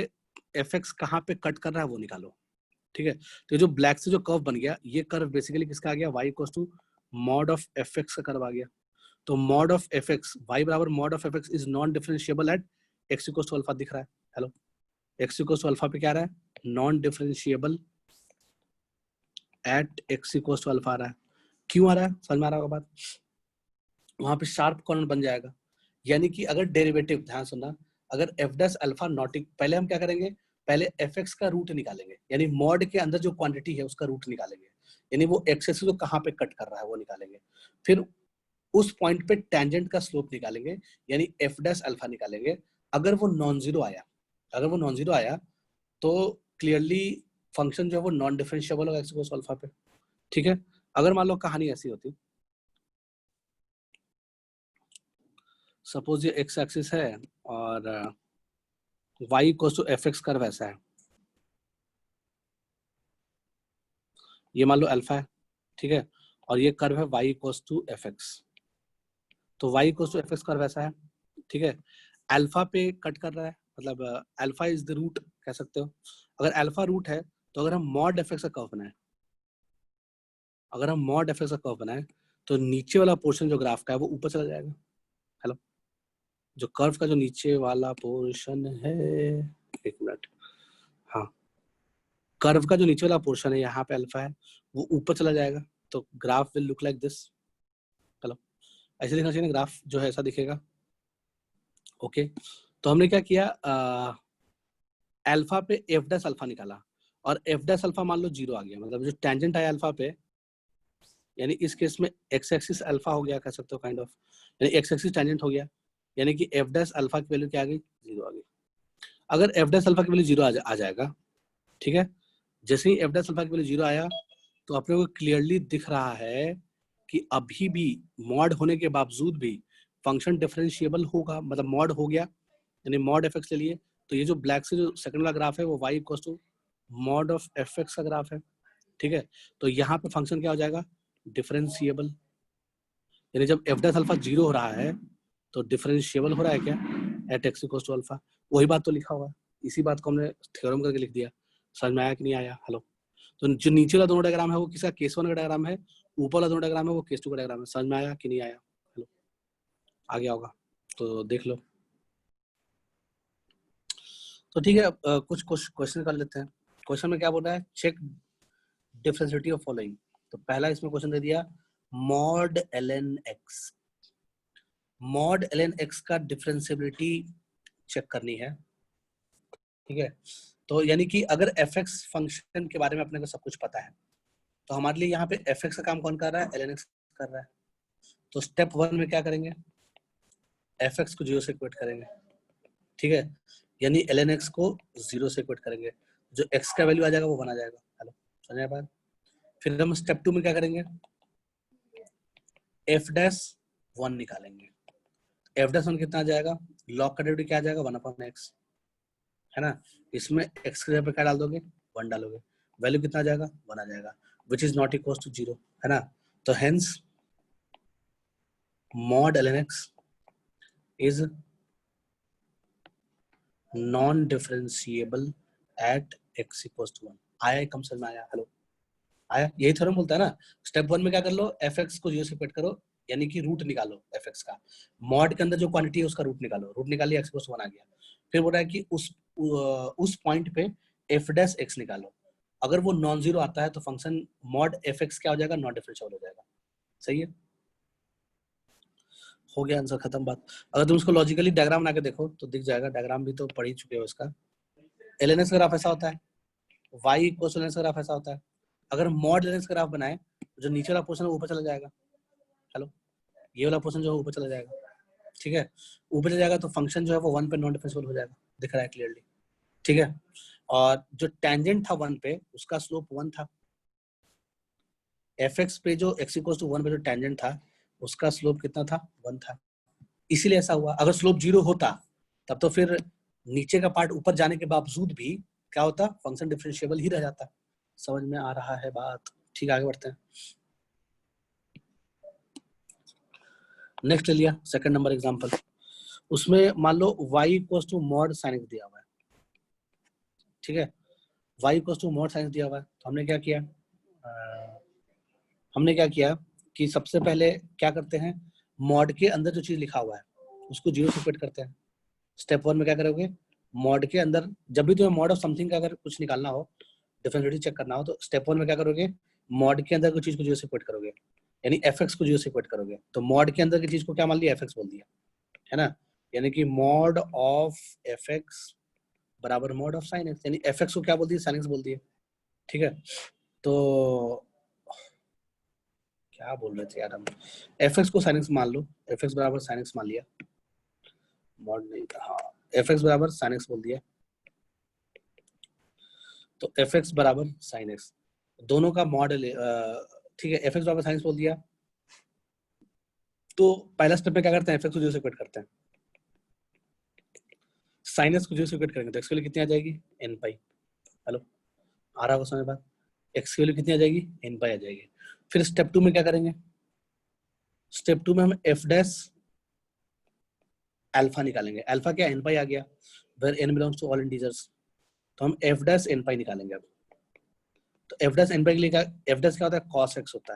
एफ एक्स कहाँ पे कट कर रहा है वो निकालो। ठीक है, तो ये जो ब्लैक से जो कर्व बन गया, ये कर्व बेसिकली किसका आ गया, y equals to mod of f x का कर्व आ गया। तो mod of f x, y बराबर mod of f x is non differentiable at x equals to alpha, दिख रहा है। Hello, x equals to alpha पे क्या आ रहा है, non differentiable at x equals to alpha आ रहा है। क्यों आ रहा है, समझ में आ रहा होगा बात, वहां पे शार्प कॉर्नर बन जाएगा। यानी कि अगर डेरिवेटिव, ध्यान सुनना, अगर एफ डैश अल्फा नॉट, पहले हम क्या करेंगे, पहले एफ एक्स का रूट निकालेंगे, यानी मॉड के अंदर जो क्वांटिटी है उसका रूट निकालेंगे, यानी वो एक्सेस को कहाँ पे कट कर रहा है वो निकालेंगे। फिर उस पॉइंट पे टेंजेंट का स्लोप निकालेंगे, यानी एफ डैश अल्फा निकालेंगे। अगर वो नॉन जीरो आया, अगर वो नॉन जीरो आया तो क्लियरली फंक्शन जो है वो नॉन डिफरेंशिएबल होगा एक्स इक्वल्स टू अल्फा पे। ठीक है, अगर मान लो कहानी ऐसी होती, सपोज ये एक्स एक्सिस है और y equals to f x curve ऐसा है, ये मान लो अल्फा है, ठीक है, और ये कर्व है y equals to f x. तो y equals to f x curve ऐसा है, ठीक है, अल्फा पे कट कर रहा है, मतलब अल्फा इज द रूट कह सकते हो। अगर अल्फा रूट है तो अगर हम मॉड एफ एक्स का कर्व बनाए, अगर हम मॉड एफ एक्स का कर्व बनाए तो नीचे वाला पोर्शन जो ग्राफ का है वो ऊपर चला जाएगा। हेलो, जो कर्व का जो नीचे वाला पोर्शन है, एक मिनट, हाँ, कर्व का जो नीचे वाला पोर्शन है, यहाँ पे अल्फा है, वो ऊपर चला जाएगा, तो graph will look like this. Hello, ऐसे दिखना चाहिए ना, ग्राफ जो है ऐसा दिखेगा। ओके, तो हमने क्या किया, अल्फा पे एफ डैश अल्फा निकाला और एफ डैश अल्फा मान लो जीरो आ गया, मतलब जो टेंजेंट आया अल्फा पे, यानी इस केस में एक्स एक्सिस अल्फा हो गया कह सकते हो काइंड ऑफ, यानी एक्स एक्सिस टेंजेंट हो गया, यानी कि एफ डैश अल्फा की वैल्यू क्या आ गई, जीरो आ गई। अगर एफ डैश अल्फा की वैल्यू जीरो आ जाएगा, ठीक है, जैसे ही एफ डैश अल्फा की वैल्यू जीरो आया तो अपने को क्लियरली दिख रहा है कि अभी भी मॉड होने के बावजूद भी फंक्शन डिफरेंशिएबल होगा, मतलब मॉड हो गया, यानी मॉड एफ एक्स ले लिए। तो ये जो ब्लैक से जो सेकंड वाला ग्राफ है वो y equals to mod of f x का ग्राफ है। ठीक है, तो यहाँ पे फंक्शन क्या हो जाएगा, डिफरेंशिएबल, यानी जब एफ डैश अल्फा जीरो हो रहा है तो डिफरेंशिएबल हो रहा है क्या, at x equals to alpha. वही बात तो लिखा हुआ है, इसी बात को हमने थ्योरम करके लिख दिया। समझ में आया कि नहीं आया। हेलो, तो जो नीचे वाला दोनों डायग्राम है वो किसका, केस 1 का डायग्राम है, ऊपर वाला दोनों डायग्राम है वो केस 2 का डायग्राम है। समझ में आया कि नहीं आया। हेलो, आ गया होगा तो देख लो। तो ठीक है, कुछ क्वेश्चन कर लेते हैं। क्वेश्चन में क्या बोल रहा है, चेक डिफरेंशिएबिलिटी ऑफ फॉलोइंग। तो पहला इसमें क्वेश्चन दे दिया, mod ln x, mod ln x का डिफरेंशिएबिलिटी चेक करनी है। ठीक है, तो यानी कि अगर fx फंक्शन के बारे में अपने को सब कुछ पता है तो हमारे लिए यहाँ पे fx का काम कौन कर रहा है, ln x कर रहा है। तो स्टेप 1 में क्या करेंगे, fx को 0 से इक्वेट करेंगे। ठीक है, यानी ln x को 0 से इक्वेट करेंगे, जो x का वैल्यू आ जाएगा वो बना जाएगा। हेलो, समझ आया बात। फिर हम स्टेप 2 में क्या करेंगे, एफ डैश 1 निकालेंगे। एफ डैश 1 कितना आ जाएगा, लॉग का डेरिवेटिव क्या आ जाएगा 1/x, है ना। इसमें x की जगह पे क्या डाल दोगे, 1 डालोगे, वैल्यू कितना आ जाएगा 1 आ जाएगा, which is not equal to 0, है ना। तो hence mod ln x is non differentiable at x equals to 1। आया, कम समझ में आया, हेलो आया। यही थ्योरम बोलता है ना। स्टेप 1 में क्या कर लो, fx को 0 से इक्वेट करो, यानी कि रूट निकालो fx का, मॉड के अंदर जो क्वांटिटी है उसका रूट निकालो, रूट निकाल लिया x इक्वल्स टू 1 आ गया। फिर बोल रहा है कि उस पॉइंट पे f डैश x निकालो, अगर वो नॉन जीरो आता है तो फंक्शन मॉड fx क्या हो जाएगा, नॉन डिफरेंशिएबल हो जाएगा। सही है, हो गया आंसर, खत्म बात। अगर तुम इसको लॉजिकली डायग्राम बना के देखो तो दिख जाएगा, डायग्राम भी तो पढ़ ही चुके हो इसका। एलएनएस ग्राफ ऐसा होता है, y इक्वल्स टू एलएनएस ग्राफ ऐसा होता है। अगर मॉड एलएनएस ग्राफ बनाए तो जो नीचे वाला पोर्शन है ऊपर चला जाएगा, हेलो, ये वाला पोर्शन जो है ऊपर चला जाएगा, ठीक है, ऊपर चला जाएगा तो फंक्शन जो है वो 1 पे नॉन डिफरेंशिएबल हो जाएगा, दिख रहा है क्लियरली, ठीक है। और जो टेंजेंट था 1 पे उसका स्लोप 1 था, fx पे जो x इक्वल्स टू 1 पे जो टेंजेंट था उसका स्लोप कितना था, 1 था, इसीलिए ऐसा हुआ। अगर स्लोप 0 होता तब तो फिर नीचे का पार्ट ऊपर जाने के बावजूद भी क्या होता, फंक्शन डिफरेंशिएबल ही रह जाता। समझ में आ रहा है बात, ठीक, आगे बढ़ते हैं। नेक्स्ट ले लिया सेकंड नंबर एग्जांपल, उसमें मान लो y equals to mod sin x दिया हुआ है, ठीक है, y equals to mod sin x दिया हुआ है, तो हमने क्या किया, हमने क्या किया कि सबसे पहले क्या करते हैं, मॉड के अंदर जो चीज लिखा हुआ है उसको 0 से इक्वेट करते हैं। स्टेप 1 में क्या करोगे, मॉड के अंदर जब भी तुम्हें मॉड ऑफ समथिंग का अगर कुछ निकालना हो, डिफरेंशिएबिलिटी चेक करना हो, तो स्टेप 1 में क्या करोगे, मॉड के अंदर कोई चीज को 0 से इक्वेट करोगे, यानी fx को 0 से इक्वेट करोगे। तो मॉड के अंदर की चीज को क्या मान लिया, fx बोल दिया, है ना, यानी कि मॉड ऑफ fx बराबर मॉड ऑफ sin x, यानी fx को क्या बोल दिया, sin x बोल दिया, ठीक है। तो क्या बोल रहे थे यार हम, fx को sin x मान लो, fx बराबर sin x मान लिया, मॉड नहीं, हाँ, fx बराबर sin x बोल दिया, तो fx बराबर sin x, दोनों का मॉडल, ठीक है, fx बराबर sin x बोल दिया। तो पहला स्टेप में क्या करते हैं, fx को 0 से इक्वेट करते हैं, sin x को 0 से इक्वेट करेंगे तो x की वैल्यू कितनी आ जाएगी, n पाई, हेलो, आ रहा होगा समझ बात, x की वैल्यू कितनी आ जाएगी, n पाई आ जाएगी। फिर स्टेप 2 में क्या करेंगे, स्टेप 2 में हम f डैश अल्फा निकालेंगे, अल्फा क्या, n पाई आ गया, where n belongs to all integers, तो हम f डैश n पाई निकालेंगे अब। तो f डैश n पाई के लिए क्या, f डैश क्या होता है, cos x होता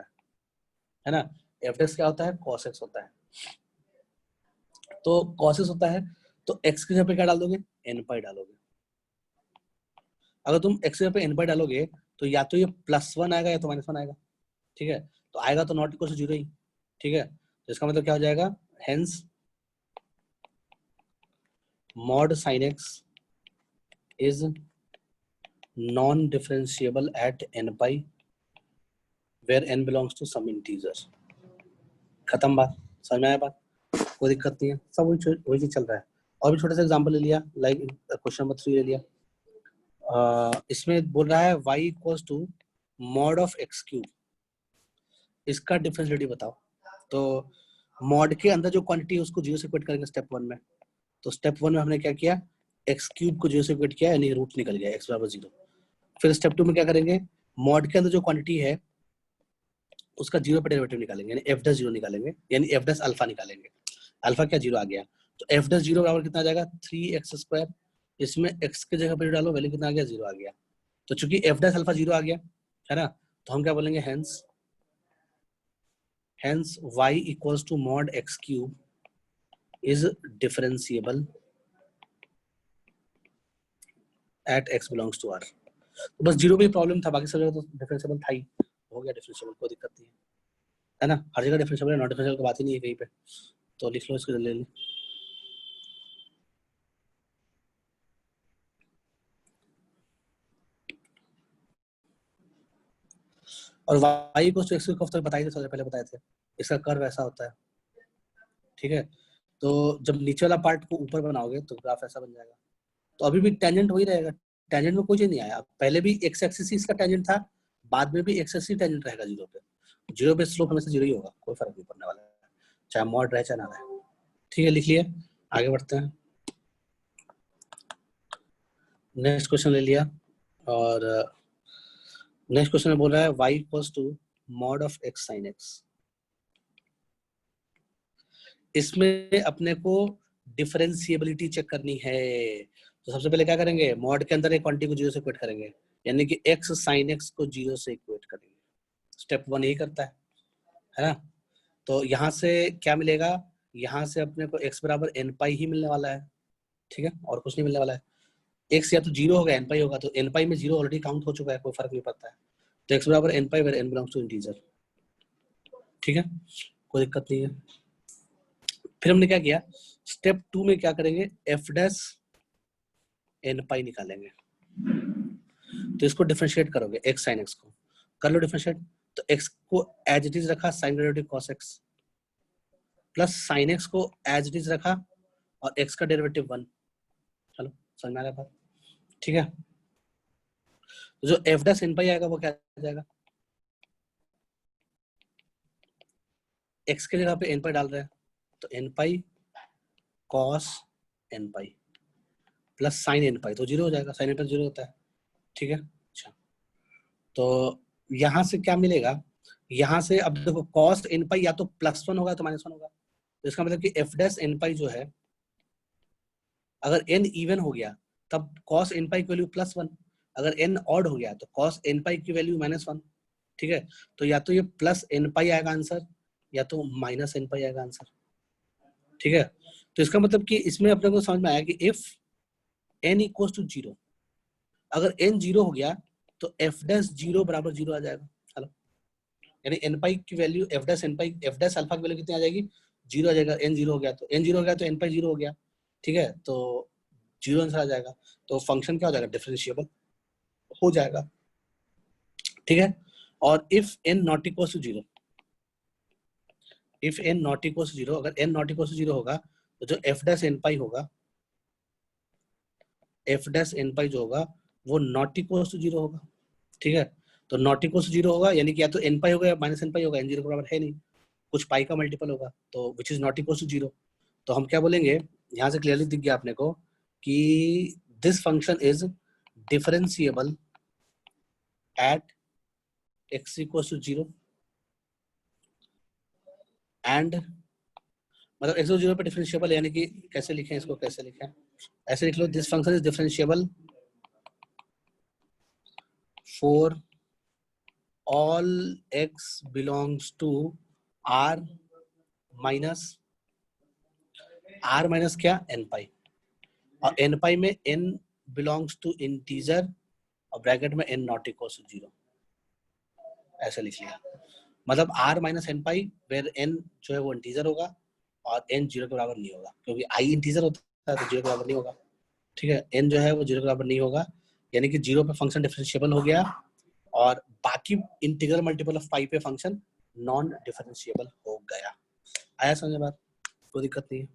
है ना, f डैश क्या होता है, cos x होता है, तो cos x होता है, तो x की जगह पे क्या डाल दोगे, n पाई डालोगे। अगर तुम x की जगह पे n पाई डालोगे तो या तो ये +1 आएगा या तो -1 आएगा, ठीक है, तो आएगा तो नॉट इक्वल टू 0 ही, ठीक है, तो इसका मतलब क्या हो जाएगा, hence mod sin x is non differentiable at n pi where n belongs to some integer। खत्म बात, समझ में आया बात, कोई दिक्कत नहीं है, सब वही चीज चल रहा है। और भी छोटा सा एग्जांपल ले लिया, लाइक क्वेश्चन नंबर 3 ले लिया, इसमें बोल रहा है y equals to mod of x cube, इसका डिफरेंशिएबिलिटी बताओ। तो मॉड के अंदर जो क्वांटिटी है उसको 0 से इक्वेट करेंगे स्टेप 1 में, तो स्टेप 1 में हमने क्या किया, x क्यूब को 0 से इक्वेट किया, यानी रूट निकल गया x बराबर 0। फिर स्टेप 2 में क्या करेंगे, मॉड के अंदर जो क्वांटिटी है उसका 0 पे डेरिवेटिव निकालेंगे, यानी f डैश 0 निकालेंगे, यानी f डैश अल्फा निकालेंगे, अल्फा क्या 0 आ गया, तो f डैश 0 बराबर कितना आ जाएगा, 3x², इसमें x की जगह पे डालो, वैल्यू कितना आ गया, 0 आ गया। तो चूंकि f डैश अल्फा 0 आ गया है ना, तो हम क्या बोलेंगे, hence y equals to mod x cube is differentiable at x belongs to r। तो बस 0 पे प्रॉब्लम था, बाकी सब जगह तो डिफरेंशिएबल था ही, हो गया डिफरेंशिएबल, कोई दिक्कत नहीं है ना, हर जगह डिफरेंशिएबल है, नॉट डिफरेंशिएबल की बात ही नहीं है कहीं पे, तो लिख लो इसको ले लो। और y equals to x cube तो बताइए, सबसे पहले बताए थे, इसका कर्व ऐसा होता है, ठीक है, तो जब नीचे वाला पार्ट को ऊपर बनाओगे तो ग्राफ ऐसा बन जाएगा। तो अभी भी टेंजेंट वही रहेगा, टेंजेंट में कोई चीज नहीं आया, पहले भी x एक्सिस इसका टेंजेंट था, बाद में भी x एक्सिस टेंजेंट रहेगा 0 पे, जीरो पे स्लोप हमेशा जीरो ही होगा, कोई फर्क नहीं पड़ने वाला है, चाहे मॉड रहे चाहे ना रहे। ठीक है, लिख लिए, आगे बढ़ते हैं। नेक्स्ट क्वेश्चन ले लिया, और नेक्स्ट क्वेश्चन में बोल रहा है y equals to mod of x sin x। इसमें अपने को डिफरेंशिएबिलिटी चेक करनी है। तो सबसे पहले क्या करेंगे, मॉड के अंदर एक क्वांटिटी को जीरो से इक्वेट करेंगे, यानी कि x sin x को जीरो से इक्वेट करेंगे। स्टेप 1 यही करता है ना। तो यहाँ से क्या मिलेगा, यहाँ से अपने को x बराबर n पाई ही मिलने वाला है, ठीक है, और कुछ नहीं मिलने वाला है। x या तो जीरो होगा n पाई होगा, तो n पाई में जीरो ऑलरेडी काउंट हो चुका है, कोई फर्क नहीं पड़ता है। तो x बराबर n pi where n belongs to integer, ठीक है, कोई दिक्कत नहीं है। फिर हमने क्या किया, स्टेप 2 में क्या करेंगे, f डैश n पाई निकालेंगे। तो इसको डिफरेंशिएट करोगे, x sin x को कर लो डिफरेंशिएट। तो x को एज इट इज रखा sin derivative cos x, plus sin x को एज इट इज रखा और x का डेरिवेटिव 1। चलो समझ में आ रहा है बात, ठीक है। तो जो f डैश n पाई आएगा वो क्या आ जाएगा, x के जगह पे n पाई डाल रहे हैं, तो n पाई cos n pi plus sin n पाई, तो जीरो हो जाएगा, sin n पाई जीरो होता है, ठीक है। अच्छा, तो यहाँ से क्या मिलेगा, यहाँ से अब देखो cos n पाई या तो +1 होगा तो -1 होगा। तो इसका मतलब कि f डैश n पाई जो है, अगर n इवन हो गया तब cos n पाई की वैल्यू +1, अगर n ऑड हो गया तो cos n पाई की वैल्यू -1, ठीक है। तो या तो ये प्लस n पाई आएगा आंसर, या तो माइनस n पाई आएगा आंसर, ठीक है। तो इसका मतलब कि इसमें अपने को समझ में आया कि इफ n इक्वल्स टू 0, अगर n 0 हो गया तो f डैश 0 बराबर 0 आ जाएगा। चलो, यानी n पाई की वैल्यू f डैश n पाई, f डैश अल्फा की वैल्यू कितनी आ जाएगी, 0 आ जाएगा। n 0 हो गया तो n 0 हो गया तो n पाई 0 हो गया, ठीक है, तो 0 आंसर आ जाएगा। तो फंक्शन क्या हो जाएगा, डिफरेंशिएबल हो जाएगा, ठीक है। और if n not equals to 0, if n not equals to 0, अगर n नॉट इक्वल्स टू 0 होगा तो जो f डैश n पाई होगा, f डैश n पाई जो होगा वो नॉट इक्वल्स टू 0 होगा, ठीक है। तो नॉट इक्वल्स टू 0 होगा, यानी कि या तो n पाई होगा या माइनस n पाई होगा, n 0 के बराबर है नहीं, कुछ पाई का मल्टीपल होगा, तो which is not equals to 0। तो हम क्या बोलेंगे, यहाँ से क्लियरली दिख गया अपने को कि this function is differentiable at x equals to 0 and, मतलब x 0 पे डिफरेंशिएबल, यानी कि कैसे लिखें इसको, कैसे लिखें, ऐसे लिख लो, this function is differentiable for all x belongs to r minus क्या, n पाई, और n पाई में n बिलोंग्स टू इंटीजर और ब्रैकेट में n नॉट इक्वल्स टू 0, ऐसे लिख लिया। मतलब r minus n pi where n जो है वो इंटीजर होगा और n 0 के बराबर नहीं होगा, क्योंकि i इंटीजर होता है तो 0 के बराबर नहीं होगा, ठीक है। n जो है वो 0 के बराबर नहीं होगा, यानी कि 0 पे फंक्शन डिफरेंशिएबल हो गया, और बाकी इंटीग्रल मल्टीपल ऑफ पाई पे फंक्शन नॉन डिफरेंशिएबल हो गया। आया समझ बात, कोई दिक्कत नहीं है।